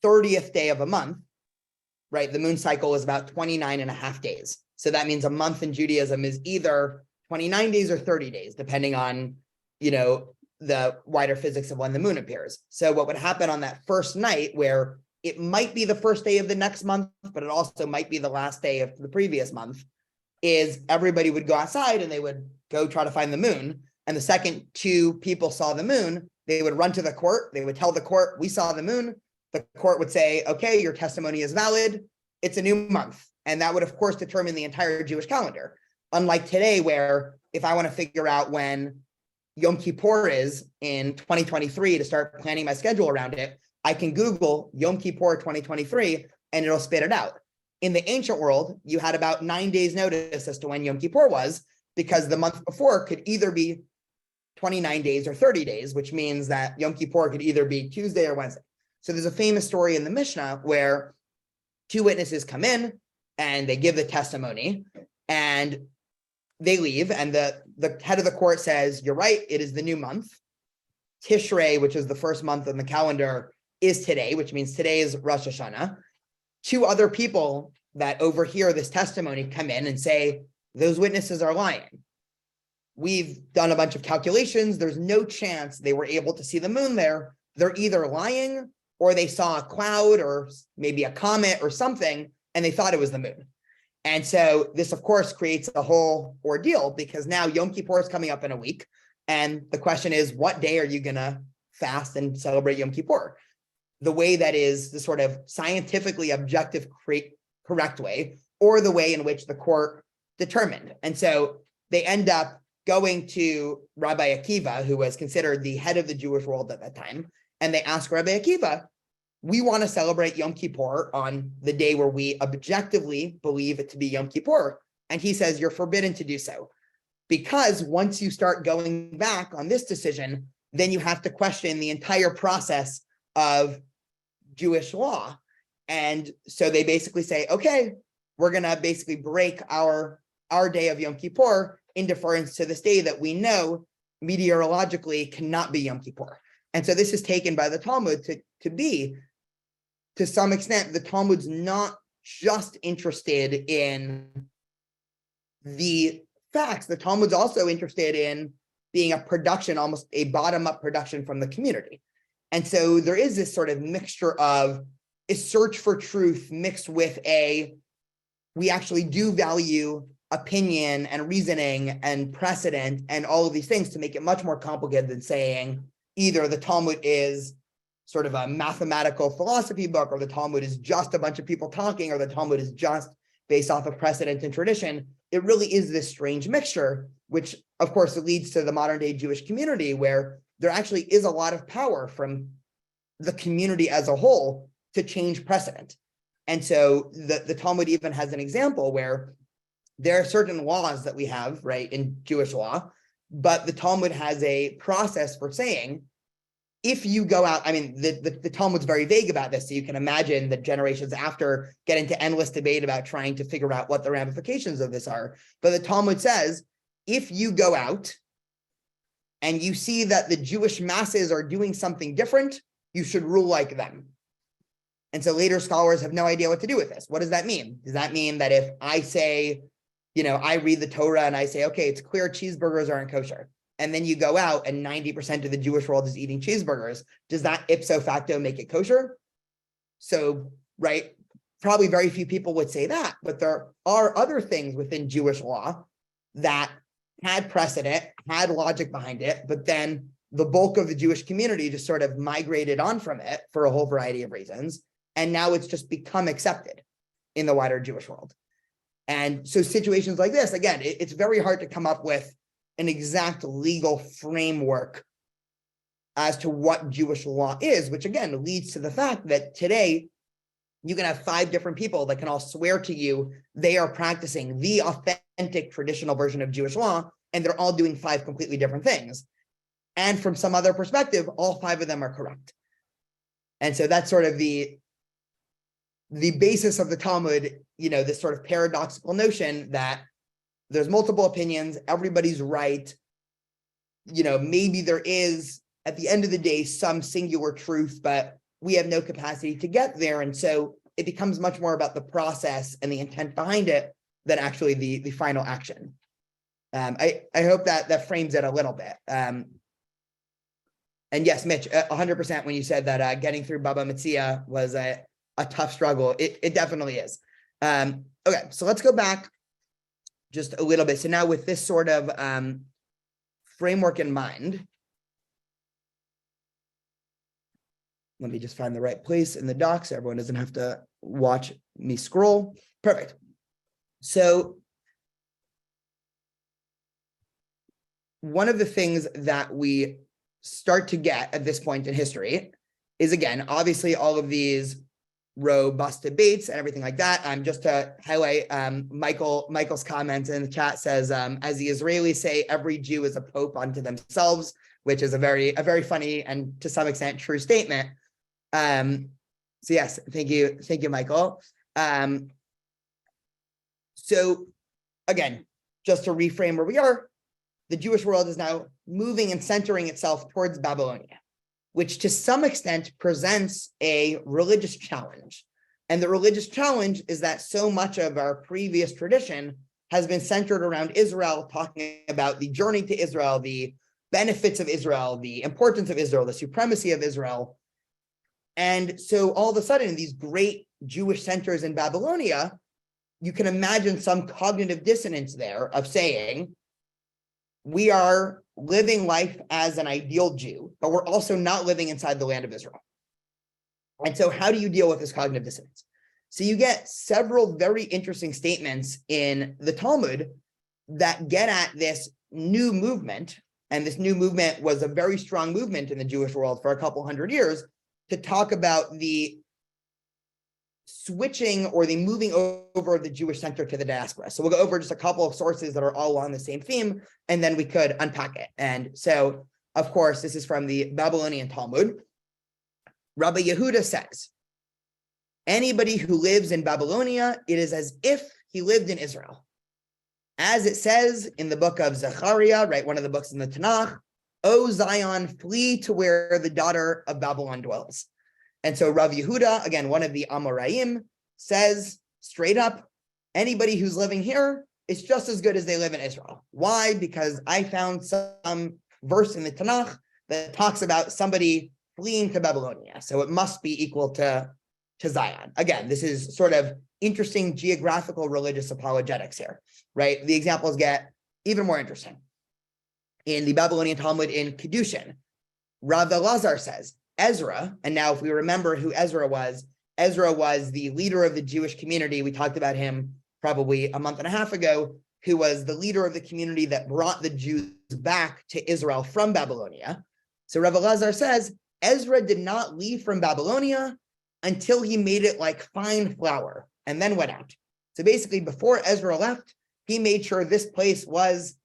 30th day of a month, right, the moon cycle is about 29 and a half days. So that means a month in Judaism is either 29 days or 30 days, depending on, you know, the wider physics of when the moon appears. So what would happen on that first night, where it might be the first day of the next month, but it also might be the last day of the previous month, is everybody would go outside and they would go try to find the moon. And the second two people saw the moon, they would run to the court. They would tell the court, we saw the moon. The court would say, okay, your testimony is valid. It's a new month. And that would, of course, determine the entire Jewish calendar. Unlike today, where if I want to figure out when Yom Kippur is in 2023 to start planning my schedule around it, I can Google Yom Kippur 2023 and it'll spit it out. In the ancient world, you had about 9 days notice as to when Yom Kippur was, because the month before could either be 29 days or 30 days, which means that Yom Kippur could either be Tuesday or Wednesday. So there's a famous story in the Mishnah where two witnesses come in and they give the testimony and they leave, and the head of the court says, you're right, it is the new month. Tishrei, which is the first month on the calendar, is today, which means today is Rosh Hashanah. Two other people that overhear this testimony come in and say, those witnesses are lying. We've done a bunch of calculations. There's no chance they were able to see the moon there. They're either lying or they saw a cloud or maybe a comet or something, and they thought it was the moon. And so this, of course, creates a whole ordeal because now Yom Kippur is coming up in a week. And the question is, what day are you going to fast and celebrate Yom Kippur? The way that is the sort of scientifically objective, correct way, or the way in which the court determined. And so they end up going to Rabbi Akiva, who was considered the head of the Jewish world at that time. And they ask Rabbi Akiva, we want to celebrate Yom Kippur on the day where we objectively believe it to be Yom Kippur. And he says, you're forbidden to do so. Because once you start going back on this decision, then you have to question the entire process of Jewish law. And so they basically say, okay, we're going to basically break our day of Yom Kippur in deference to this day that we know meteorologically cannot be Yom Kippur. And so this is taken by the Talmud to be, to some extent, the Talmud's not just interested in the facts. The Talmud's also interested in being a production, almost a bottom-up production from the community. And so there is this sort of mixture of a search for truth mixed with we actually do value opinion and reasoning and precedent and all of these things to make it much more complicated than saying either the Talmud is sort of a mathematical philosophy book, or the Talmud is just a bunch of people talking, or the Talmud is just based off of precedent and tradition. It really is this strange mixture, which of course leads to the modern day Jewish community where there actually is a lot of power from the community as a whole to change precedent. And so the Talmud even has an example where there are certain laws that we have, right, in Jewish law, but the Talmud has a process for saying, if you go out, I mean, the Talmud's very vague about this, so you can imagine that generations after get into endless debate about trying to figure out what the ramifications of this are. But the Talmud says, if you go out and you see that the Jewish masses are doing something different, you should rule like them. And so later scholars have no idea what to do with this. What does that mean? Does that mean that if I say, I read the Torah and I say, okay, it's clear cheeseburgers aren't kosher, and then you go out and 90% of the Jewish world is eating cheeseburgers, does that ipso facto make it kosher? So, right, probably very few people would say that, but there are other things within Jewish law that had precedent, had logic behind it, but then the bulk of the Jewish community just sort of migrated on from it for a whole variety of reasons. And now it's just become accepted in the wider Jewish world. And so situations like this, again, it's very hard to come up with an exact legal framework as to what Jewish law is, which again leads to the fact that today you can have 5 different people that can all swear to you they are practicing the authentic traditional version of Jewish law, and they're all doing 5 completely different things. And from some other perspective, all 5 of them are correct. And so that's sort of the basis of the Talmud, this sort of paradoxical notion that there's multiple opinions, everybody's right. Maybe there is, at the end of the day, some singular truth, but we have no capacity to get there. And so it becomes much more about the process and the intent behind it than actually the final action. I hope that frames it a little bit. And yes, Mitch, 100% when you said that getting through Baba Metzia was a tough struggle. It definitely is. Okay, so let's go back just a little bit. So now with this sort of framework in mind, let me just find the right place in the doc so everyone doesn't have to watch me scroll. Perfect. So one of the things that we start to get at this point in history is, again, obviously all of these robust debates and everything like that. Just to highlight Michael's comments in the chat says, as the Israelis say, every Jew is a pope unto themselves, which is a very funny and to some extent true statement. So yes, thank you, Michael. So again, just to reframe where we are, the Jewish world is now moving and centering itself towards Babylonia, which to some extent presents a religious challenge. And the religious challenge is that so much of our previous tradition has been centered around Israel, talking about the journey to Israel, the benefits of Israel, the importance of Israel, the supremacy of Israel. And so all of a sudden, these great Jewish centers in Babylonia you can imagine some cognitive dissonance there of saying, we are living life as an ideal Jew, but we're also not living inside the land of Israel. And so how do you deal with this cognitive dissonance? So you get several very interesting statements in the Talmud that get at this new movement. And this new movement was a very strong movement in the Jewish world for a couple hundred years, to talk about the switching or the moving over of the Jewish center to the diaspora. So we'll go over just a couple of sources that are all on the same theme, and then we could unpack it. And so, of course, this is from the Babylonian Talmud. Rabbi Yehuda says, anybody who lives in Babylonia, it is as if he lived in Israel. As it says in the book of Zechariah, right, one of the books in the Tanakh, O Zion, flee to where the daughter of Babylon dwells. And so Rav Yehuda, again, one of the Amoraim, says straight up, anybody who's living here is just as good as they live in Israel. Why? Because I found some verse in the Tanakh that talks about somebody fleeing to Babylonia. So it must be equal to Zion. Again, this is sort of interesting geographical religious apologetics here, right? The examples get even more interesting. In the Babylonian Talmud in Kedushin, Rav Elazar says, Ezra, and now if we remember who Ezra was the leader of the Jewish community. We talked about him probably a month and a half ago, who was the leader of the community that brought the Jews back to Israel from Babylonia. So Rav Elazar says, Ezra did not leave from Babylonia until he made it like fine flour and then went out. So basically, before Ezra left, he made sure this place was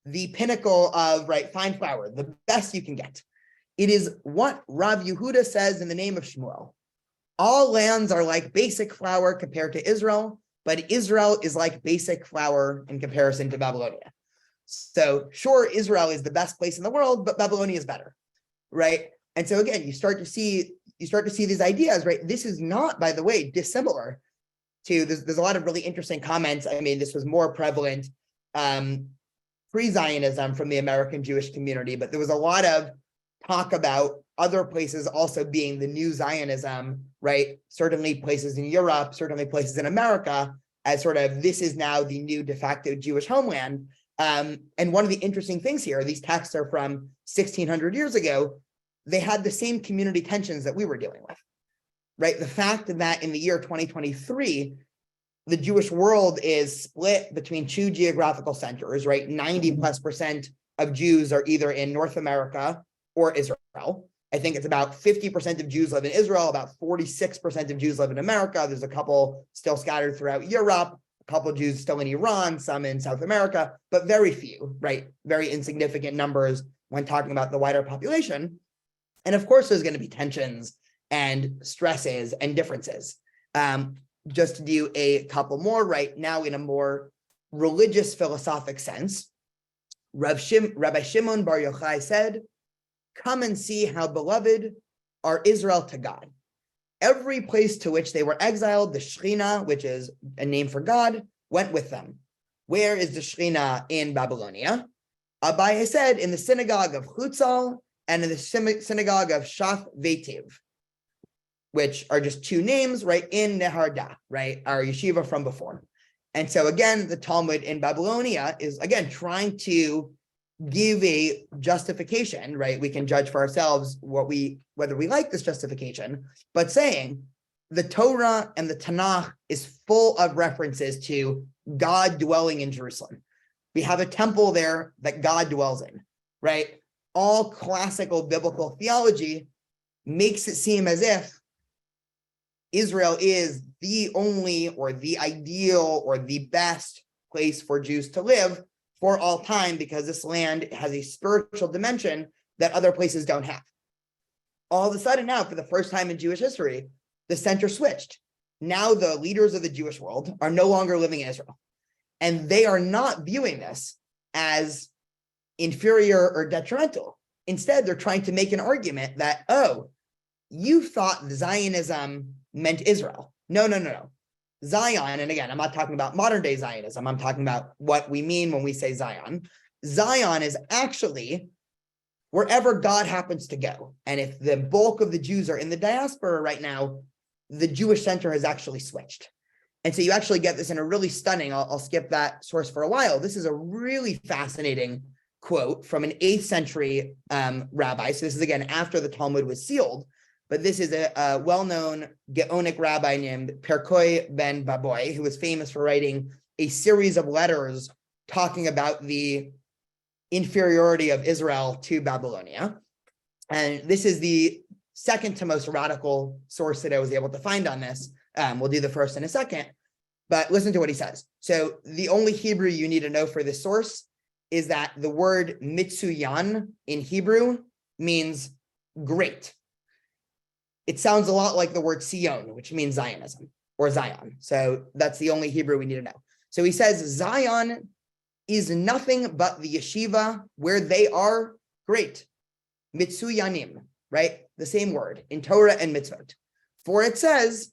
the pinnacle of, right, fine flour, the best you can get. It is what Rav Yehuda says in the name of Shmuel. All lands are like basic flour compared to Israel, but Israel is like basic flour in comparison to Babylonia. So sure, Israel is the best place in the world, but Babylonia is better, right? And so again, you start to see these ideas, right? This is not, by the way, dissimilar to, there's a lot of really interesting comments. I mean, this was more prevalent pre-Zionism from the American Jewish community, but there was a lot of talk about other places also being the new Zionism, right? Certainly places in Europe, certainly places in America, as sort of, this is now the new de facto Jewish homeland. And one of the interesting things here, these texts are from 1600 years ago, they had the same community tensions that we were dealing with, right? The fact that in the year 2023, the Jewish world is split between two geographical centers, right? 90+% of Jews are either in North America or Israel. I think it's about 50% of Jews live in Israel, about 46% of Jews live in America. There's a couple still scattered throughout Europe, a couple of Jews still in Iran, some in South America, but very few, right? Very insignificant numbers when talking about the wider population. And of course, there's going to be tensions and stresses and differences. Just to do a couple more right now in a more religious philosophic sense, Rabbi Shimon Bar Yochai said, come and see how beloved are Israel to God. Every place to which they were exiled, the Shekhinah, which is a name for God, went with them. Where is the Shekhinah in Babylonia? Abaye said, in the synagogue of Chutzal and in the synagogue of Shaf Vetiv, which are just two names, right, in Neharda, right, our yeshiva from before. And so again, the Talmud in Babylonia is, again, trying to give a justification, right? We can judge for ourselves whether we like this justification, but saying the Torah and the Tanakh is full of references to God dwelling in Jerusalem. We have a temple there that God dwells in, right? All classical biblical theology makes it seem as if Israel is the only or the ideal or the best place for Jews to live for all time, because this land has a spiritual dimension that other places don't have. All of a sudden now, for the first time in Jewish history, the center switched. Now the leaders of the Jewish world are no longer living in Israel. And they are not viewing this as inferior or detrimental. Instead, they're trying to make an argument that, oh, you thought Zionism meant Israel. No. Zion, and again, I'm not talking about modern day Zionism. I'm talking about what we mean when we say Zion. Zion is actually wherever God happens to go. And if the bulk of the Jews are in the diaspora right now, the Jewish center has actually switched. And so you actually get this in a really stunning, I'll skip that source for a while. This is a really fascinating quote from an 8th century rabbi. So this is again after the Talmud was sealed, but this is a well-known Gaonic rabbi named Perkoi ben Baboy, who was famous for writing a series of letters talking about the inferiority of Israel to Babylonia. And this is the second to most radical source that I was able to find on this. We'll do the first in a second, but listen to what he says. So the only Hebrew you need to know for this source is that the word mitsuyan in Hebrew means great. It sounds a lot like the word Sion, which means Zionism or Zion. So that's the only Hebrew we need to know. So he says Zion is nothing but the yeshiva where they are great. Mitsuyanim, right? The same word in Torah and mitzvot. For it says,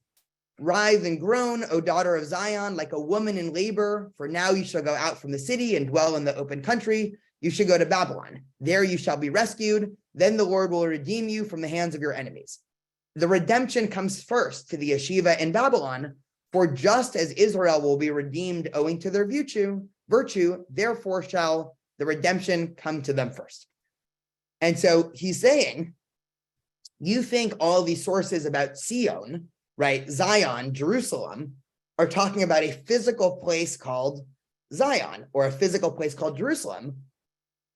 rise and groan, O daughter of Zion, like a woman in labor. For now you shall go out from the city and dwell in the open country. You should go to Babylon. There you shall be rescued. Then the Lord will redeem you from the hands of your enemies. The redemption comes first to the yeshiva in Babylon. For just as Israel will be redeemed owing to their virtue, therefore shall the redemption come to them first. And so he's saying, you think all these sources about Sion, right, Zion, Jerusalem, are talking about a physical place called Zion or a physical place called Jerusalem.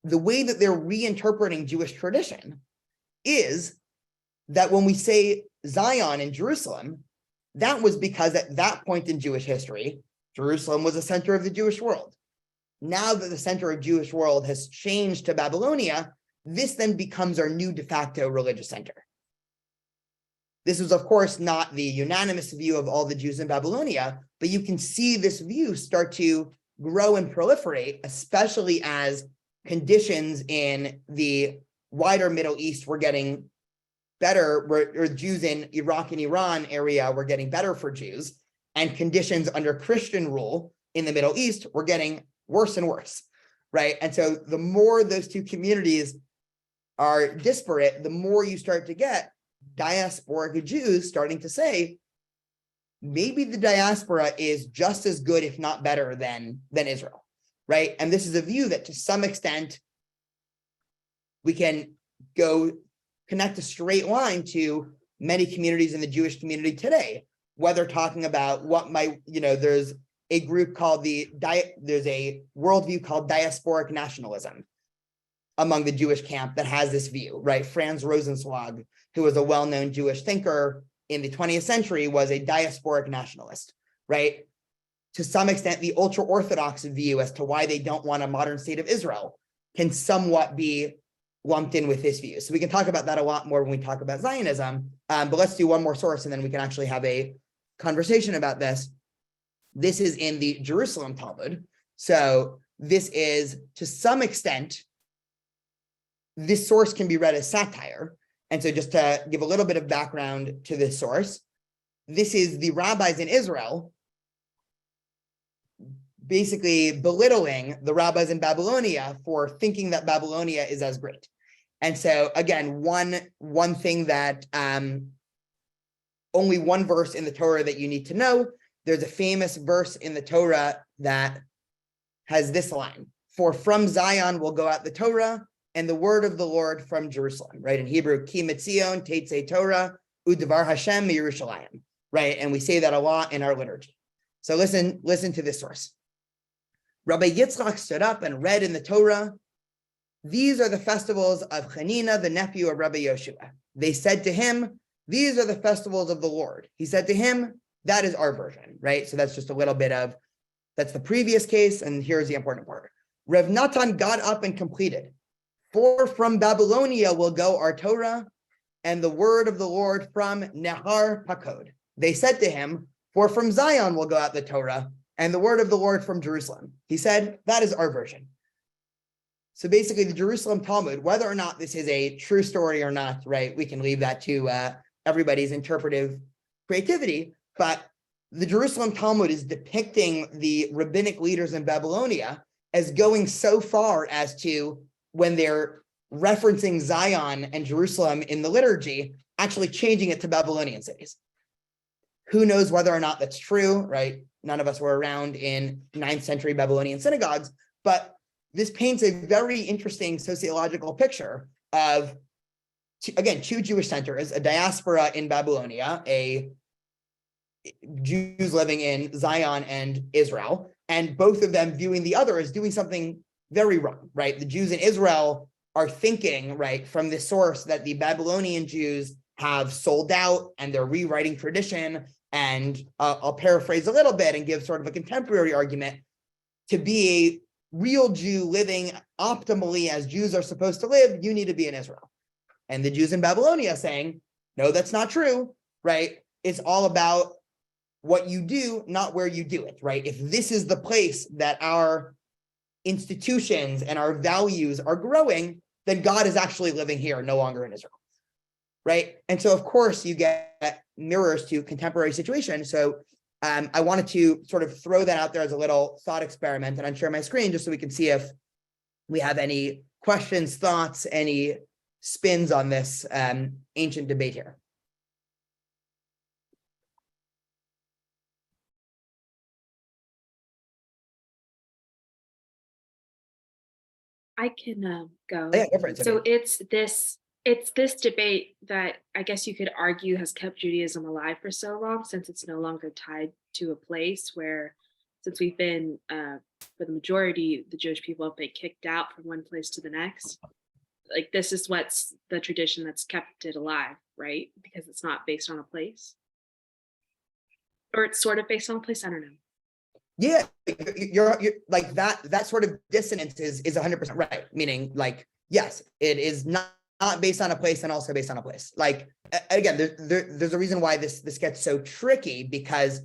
The way that they're reinterpreting Jewish tradition is that when we say Zion in Jerusalem, that was because at that point in Jewish history, Jerusalem was the center of the Jewish world. Now that the center of Jewish world has changed to Babylonia, this then becomes our new de facto religious center. This is, of course, not the unanimous view of all the Jews in Babylonia, but you can see this view start to grow and proliferate, especially as conditions in the wider Middle East were getting better, or Jews in Iraq and Iran area were getting better for Jews, and conditions under Christian rule in the Middle East were getting worse and worse, right? And so the more those two communities are disparate, the more you start to get diasporic Jews starting to say, maybe the diaspora is just as good, if not better than Israel, right? And this is a view that to some extent, we can go connect a straight line to many communities in the Jewish community today, whether talking about what might, there's a group called there's a worldview called diasporic nationalism among the Jewish camp that has this view, right? Franz Rosenzweig, who was a well-known Jewish thinker in the 20th century, was a diasporic nationalist, right? To some extent, the ultra-Orthodox view as to why they don't want a modern state of Israel can somewhat be lumped in with this view. So we can talk about that a lot more when we talk about Zionism, but let's do one more source and then we can actually have a conversation about this. This is in the Jerusalem Talmud. So this is, to some extent, this source can be read as satire. And so just to give a little bit of background to this source, this is the rabbis in Israel basically belittling the rabbis in Babylonia for thinking that Babylonia is as great. And so again, one thing that only one verse in the Torah that you need to know, there's a famous verse in the Torah that has this line, for from Zion will go out the Torah and the word of the Lord from Jerusalem, right? In Hebrew, ki mitzion teitzei Torah udvar Hashem Yerushalayim, right? And we say that a lot in our liturgy. So listen to this source. Rabbi Yitzchak stood up and read in the Torah, these are the festivals of Hanina, the nephew of Rabbi Yoshua. They said to him, these are the festivals of the Lord. He said to him, that is our version, right? So that's just a little bit of, that's the previous case, and here's the important part. Rev Natan got up and completed. For from Babylonia will go our Torah, and the word of the Lord from Nehar Pakod. They said to him, for from Zion will go out the Torah, and the word of the Lord from Jerusalem. He said, that is our version. So basically the Jerusalem Talmud, whether or not this is a true story or not, right, we can leave that to everybody's interpretive creativity, but the Jerusalem Talmud is depicting the rabbinic leaders in Babylonia as going so far as to, when they're referencing Zion and Jerusalem in the liturgy, actually changing it to Babylonian cities. Who knows whether or not that's true, right? None of us were around in 9th century Babylonian synagogues, but this paints a very interesting sociological picture of, again, two Jewish centers, a diaspora in Babylonia, Jews living in Zion and Israel, and both of them viewing the other as doing something very wrong, right? The Jews in Israel are thinking, right, from this source that the Babylonian Jews have sold out and they're rewriting tradition. And I'll paraphrase a little bit and give sort of a contemporary argument. To be a real Jew living optimally as Jews are supposed to live, you need to be in Israel. And the Jews in Babylonia saying, no, that's not true, right? It's all about what you do, not where you do it, right? If this is the place that our institutions and our values are growing, then God is actually living here, no longer in Israel, right? And so, of course, you get mirrors to contemporary situations. So I wanted to sort of throw that out there as a little thought experiment and unshare my screen just so we can see if we have any questions, thoughts, any spins on this ancient debate here. I can go. Yeah, go for it, So Tiffany. it's this debate that I guess you could argue has kept Judaism alive for so long, since it's no longer tied to a place where, since we've been for the majority, the Jewish people have been kicked out from one place to the next. Like, this is what's the tradition that's kept it alive, right? Because it's not based on a place, or it's sort of based on a place. I don't know. Yeah, you're like that sort of dissonance is 100% right. Meaning, like, yes, it is not based on a place and also based on a place. Like, again, there's a reason why this gets so tricky, because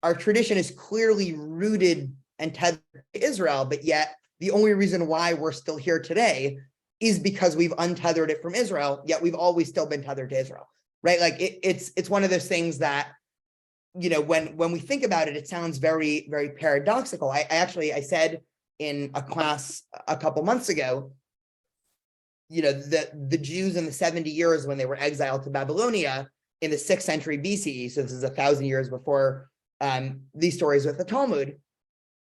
our tradition is clearly rooted and tethered to Israel, but yet the only reason why we're still here today is because we've untethered it from Israel, yet we've always still been tethered to Israel, right? Like, it's one of those things that, you know, when we think about it, it sounds very, very paradoxical. I said in a class a couple months ago, you know, the Jews in the 70 years when they were exiled to Babylonia in the 6th century BCE, so this is 1,000 years before these stories with the Talmud,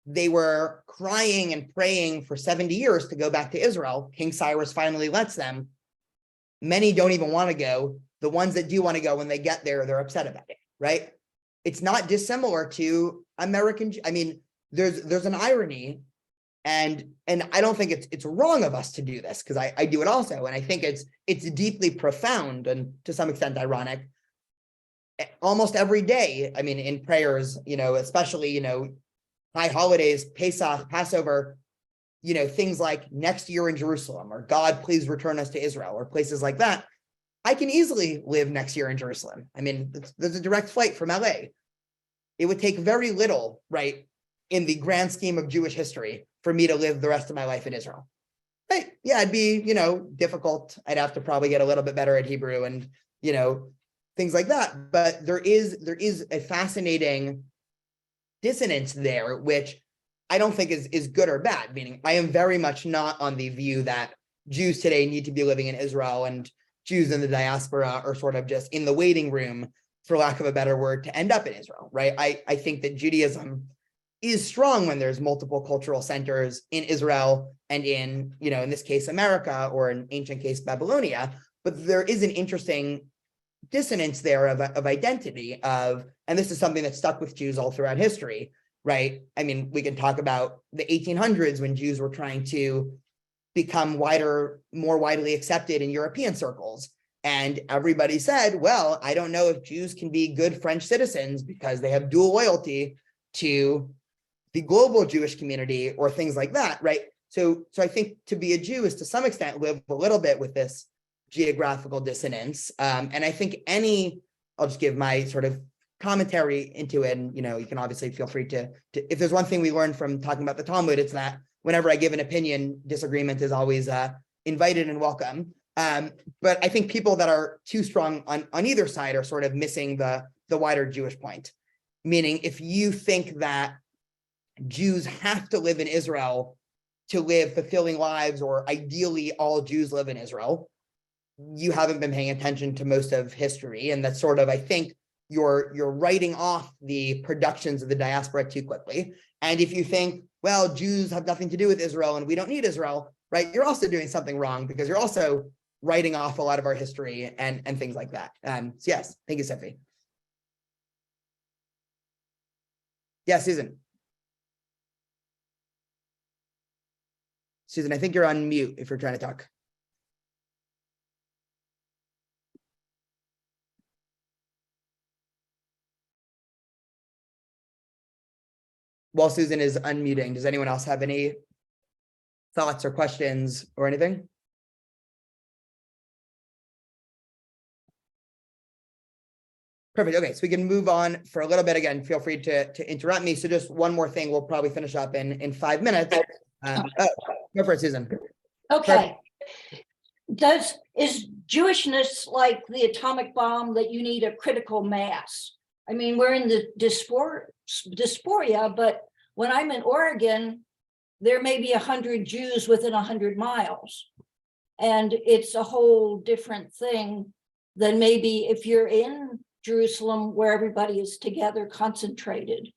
they were crying and praying for 70 years to go back to Israel. King Cyrus finally lets them. Many don't even want to go. The ones that do want to go, when they get there, they're upset about it, right? It's not dissimilar to American. I mean, there's an irony, and I don't think it's wrong of us to do this, because I do it also, and I think it's deeply profound and to some extent ironic. Almost every day, I mean, in prayers, you know, especially, you know, high holidays, Pesach, Passover, you know, things like next year in Jerusalem, or God, please return us to Israel, or places like that. I can easily live next year in Jerusalem. I mean, there's a direct flight from LA. It would take very little, right, in the grand scheme of Jewish history for me to live the rest of my life in Israel. Right? Yeah, it'd be, you know, difficult. I'd have to probably get a little bit better at Hebrew and, you know, things like that. But there is a fascinating dissonance there, which I don't think is good or bad. Meaning, I am very much not on the view that Jews today need to be living in Israel and Jews in the diaspora are sort of just in the waiting room, for lack of a better word, to end up in Israel, right? I think that Judaism is strong when there's multiple cultural centers in Israel and in, you know, in this case, America, or in ancient case, Babylonia. But there is an interesting dissonance there of identity of, and this is something that stuck with Jews all throughout history, right? I mean, we can talk about the 1800s when Jews were trying to become more widely accepted in European circles. And everybody said, well, I don't know if Jews can be good French citizens because they have dual loyalty to the global Jewish community, or things like that, right? So I think to be a Jew is to some extent live a little bit with this geographical dissonance. And I think I'll just give my sort of commentary into it. And, you know, you can obviously feel free to if there's one thing we learned from talking about the Talmud, it's that whenever I give an opinion, disagreement is always invited and welcome. But I think people that are too strong on either side are sort of missing the wider Jewish point. Meaning, if you think that Jews have to live in Israel to live fulfilling lives, or ideally all Jews live in Israel, you haven't been paying attention to most of history. And that's sort of, I think, you're writing off the productions of the diaspora too quickly. And if you think, well, Jews have nothing to do with Israel and we don't need Israel, right? You're also doing something wrong because you're also writing off a lot of our history and things like that. So yes, thank you, Sophie. Yeah, Susan. Susan, I think you're on mute if you're trying to talk. While Susan is unmuting, does anyone else have any thoughts or questions or anything? Perfect. Okay, so we can move on for a little bit. Again, feel free to interrupt me. So just one more thing, we'll probably finish up in 5 minutes. Go for it, Susan. Okay. Is Jewishness like the atomic bomb that you need a critical mass? I mean, we're in the dysphoria, but when I'm in Oregon, there may be 100 Jews within 100 miles. And it's a whole different thing than maybe if you're in Jerusalem where everybody is together concentrated.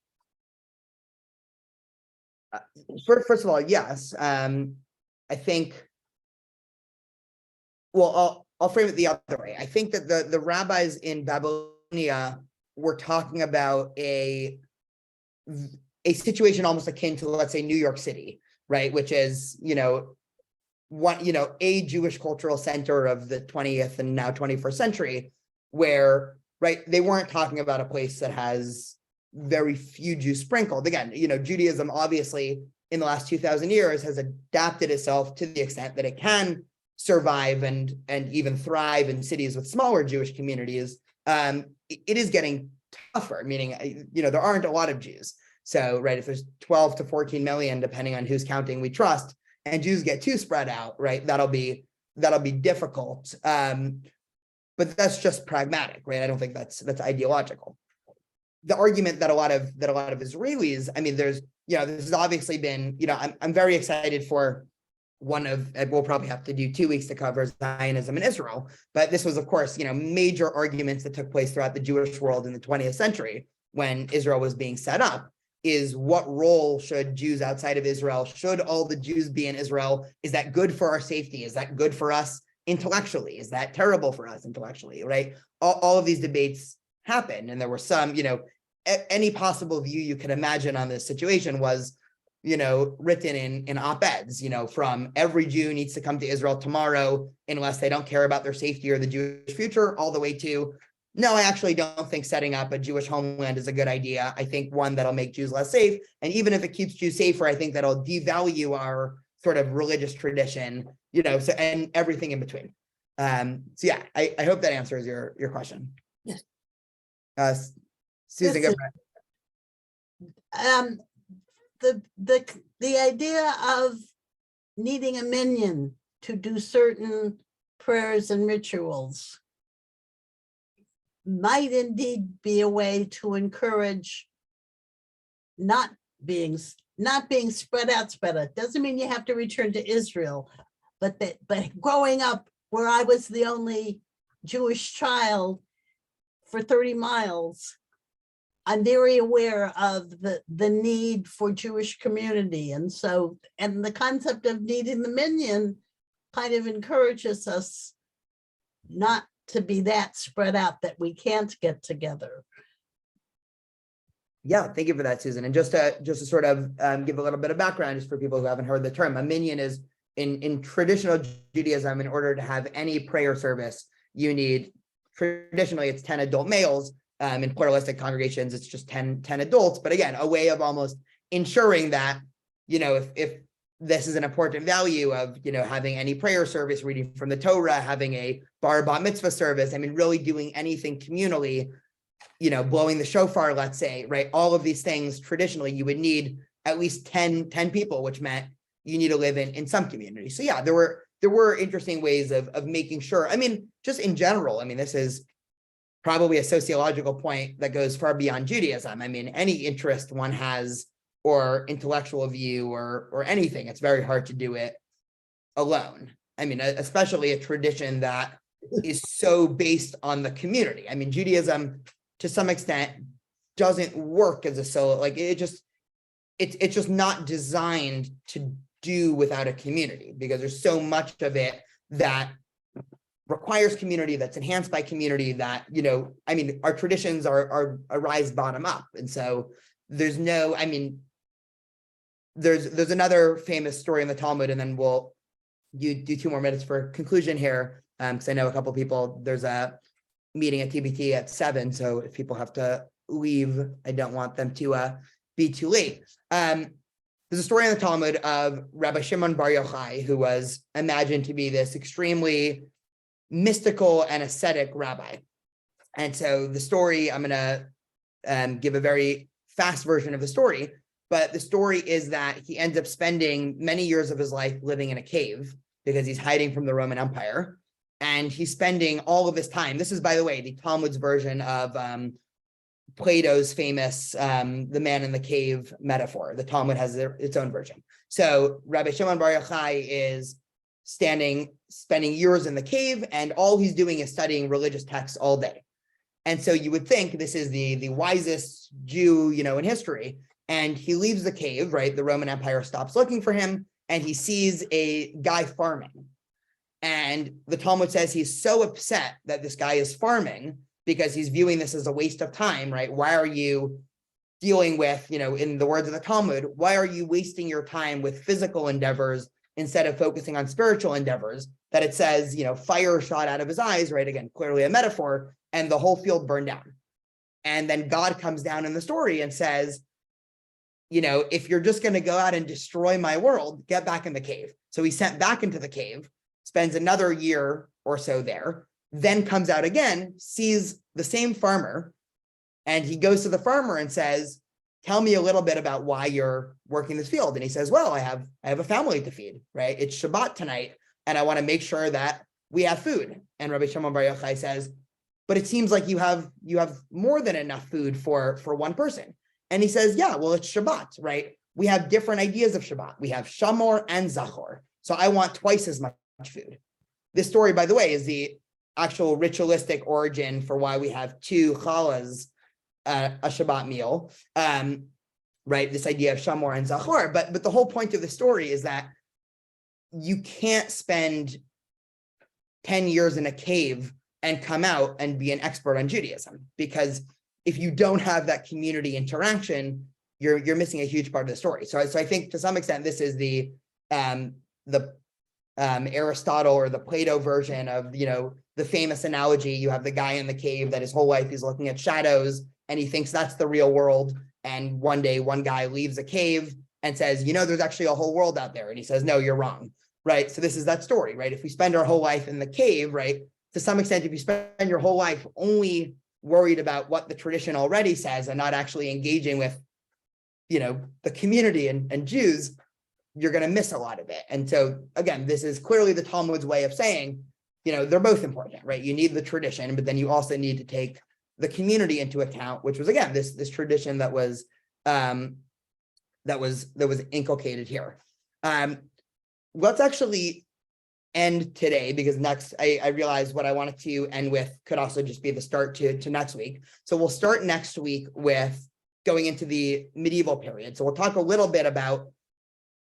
First of all, yes. I think, well, I'll frame it the other way. I think that the rabbis in Babylonia were talking about a situation almost akin to, let's say, New York City, right? Which is, a Jewish cultural center of the 20th and now 21st century, where, right, they weren't talking about a place that has very few Jews sprinkled. Again, Judaism obviously in the last 2,000 years has adapted itself to the extent that it can survive and even thrive in cities with smaller Jewish communities. It is getting tougher, meaning, there aren't a lot of Jews. So, right, if there's 12 to 14 million, depending on whose counting we trust, and Jews get too spread out, right, that'll be difficult. But that's just pragmatic, right? I don't think that's ideological. The argument that a lot of Israelis, I mean, there's, this has obviously been, I'm very excited for we'll probably have to do 2 weeks to cover Zionism in Israel, but this was, of course, major arguments that took place throughout the Jewish world in the 20th century when Israel was being set up, is what role should Jews outside of Israel, should all the Jews be in Israel? Is that good for our safety? Is that good for us intellectually? Is that terrible for us intellectually, right? All of these debates happen. And there were some, any possible view you could imagine on this situation was, written in op-eds, from every Jew needs to come to Israel tomorrow unless they don't care about their safety or the Jewish future, all the way to, no, I actually don't think setting up a Jewish homeland is a good idea. I think one that'll make Jews less safe. And even if it keeps Jews safer, I think that'll devalue our sort of religious tradition, so, and everything in between. So yeah, I hope that answers your question. Yes. Susan, go Yes. The idea of needing a minyan to do certain prayers and rituals might indeed be a way to encourage not being spread out. Doesn't mean you have to return to Israel, but growing up where I was the only Jewish child for 30 miles, I'm very aware of the need for Jewish community. And the concept of needing the minyan kind of encourages us not to be that spread out that we can't get together. Yeah, thank you for that, Susan. And just to sort of give a little bit of background, just for people who haven't heard the term, a minyan is in traditional Judaism, in order to have any prayer service, you need, traditionally it's 10 adult males. In pluralistic congregations, it's just 10 adults. But again, a way of almost ensuring that, if this is an important value of, having any prayer service, reading from the Torah, having a bar mitzvah service, I mean, really doing anything communally, blowing the shofar, let's say, right? All of these things, traditionally, you would need at least 10 people, which meant you need to live in some community. So yeah, there were interesting ways of making sure. I mean, just in general, I mean, this is probably a sociological point that goes far beyond Judaism. I mean, any interest one has or intellectual view or anything, it's very hard to do it alone. I mean, especially a tradition that is so based on the community. I mean, Judaism to some extent doesn't work as a solo, like it's just not designed to do without a community, because there's so much of it that requires community, that's enhanced by community, that, you know, I mean, our traditions are arise bottom up. And so there's no, I mean, there's another famous story in the Talmud, and then we'll do 2 more minutes for conclusion here. Because I know a couple people, there's a meeting at TBT at 7. So if people have to leave, I don't want them to be too late. There's a story in the Talmud of Rabbi Shimon Bar Yochai, who was imagined to be this extremely mystical and ascetic rabbi. And so the story, I'm going to give a very fast version of the story, but the story is that he ends up spending many years of his life living in a cave because he's hiding from the Roman Empire. And he's spending all of his time. This is, by the way, the Talmud's version of Plato's famous the man in the cave metaphor. The Talmud has its own version. So Rabbi Shimon Bar Yochai is spending years in the cave, and all he's doing is studying religious texts all day. And so you would think this is the wisest Jew, you know, in history. And he leaves the cave, right? The Roman Empire stops looking for him, and he sees a guy farming. And the Talmud says he's so upset that this guy is farming because he's viewing this as a waste of time, right? Why are you dealing with, you know, in the words of the Talmud, why are you wasting your time with physical endeavors instead of focusing on spiritual endeavors? That it says, you know, fire shot out of his eyes, right? Again, clearly a metaphor, and the whole field burned down. And then God comes down in the story and says, you know, if you're just going to go out and destroy my world, get back in the cave. So he's sent back into the cave, spends another year or so there, then comes out again, sees the same farmer, and he goes to the farmer and says, tell me a little bit about why you're working this field. And he says, well, I have a family to feed, right? It's Shabbat tonight, and I want to make sure that we have food. And Rabbi Shimon Bar Yochai says, but it seems like you have more than enough food for one person. And he says, yeah, well, it's Shabbat, right? We have different ideas of Shabbat. We have Shamor and Zachor. So I want twice as much food. This story, by the way, is the actual ritualistic origin for why we have 2 challahs, a Shabbat meal, right? This idea of Shamor and Zachor. But the whole point of the story is that you can't spend 10 years in a cave and come out and be an expert on Judaism, because if you don't have that community interaction, you're missing a huge part of the story. So I think to some extent this is the Aristotle or the Plato version of, you know, the famous analogy. You have the guy in the cave that his whole life he's looking at shadows, and he thinks that's the real world. And one day one guy leaves a cave and says, you know, there's actually a whole world out there. And he says, no, you're wrong, right? So this is that story, right? If we spend our whole life in the cave, right, to some extent, if you spend your whole life only worried about what the tradition already says and not actually engaging with, you know, the community and Jews, you're going to miss a lot of it. And so again, this is clearly the Talmud's way of saying, you know, they're both important, right? You need the tradition, but then you also need to take the community into account, which was, again, this tradition that was inculcated here. Let's actually end today, because next I realized what I wanted to end with could also just be the start to next week. So we'll start next week with going into the medieval period. So we'll talk a little bit about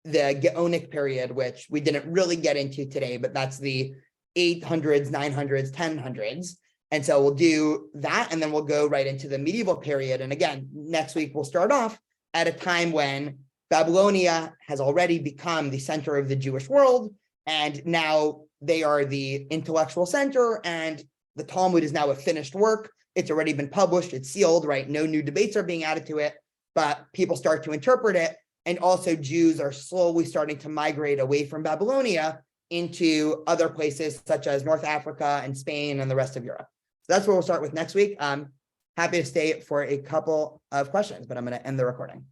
the Gaonic period, which we didn't really get into today, but that's the 800s, 900s, 1000s. And so we'll do that, and then we'll go right into the medieval period. And again, next week we'll start off at a time when Babylonia has already become the center of the Jewish world, and now they are the intellectual center, and the Talmud is now a finished work. It's already been published, it's sealed, right? No new debates are being added to it, but people start to interpret it. And also Jews are slowly starting to migrate away from Babylonia into other places such as North Africa and Spain and the rest of Europe. So that's what we'll start with next week. Happy to stay for a couple of questions, but I'm going to end the recording.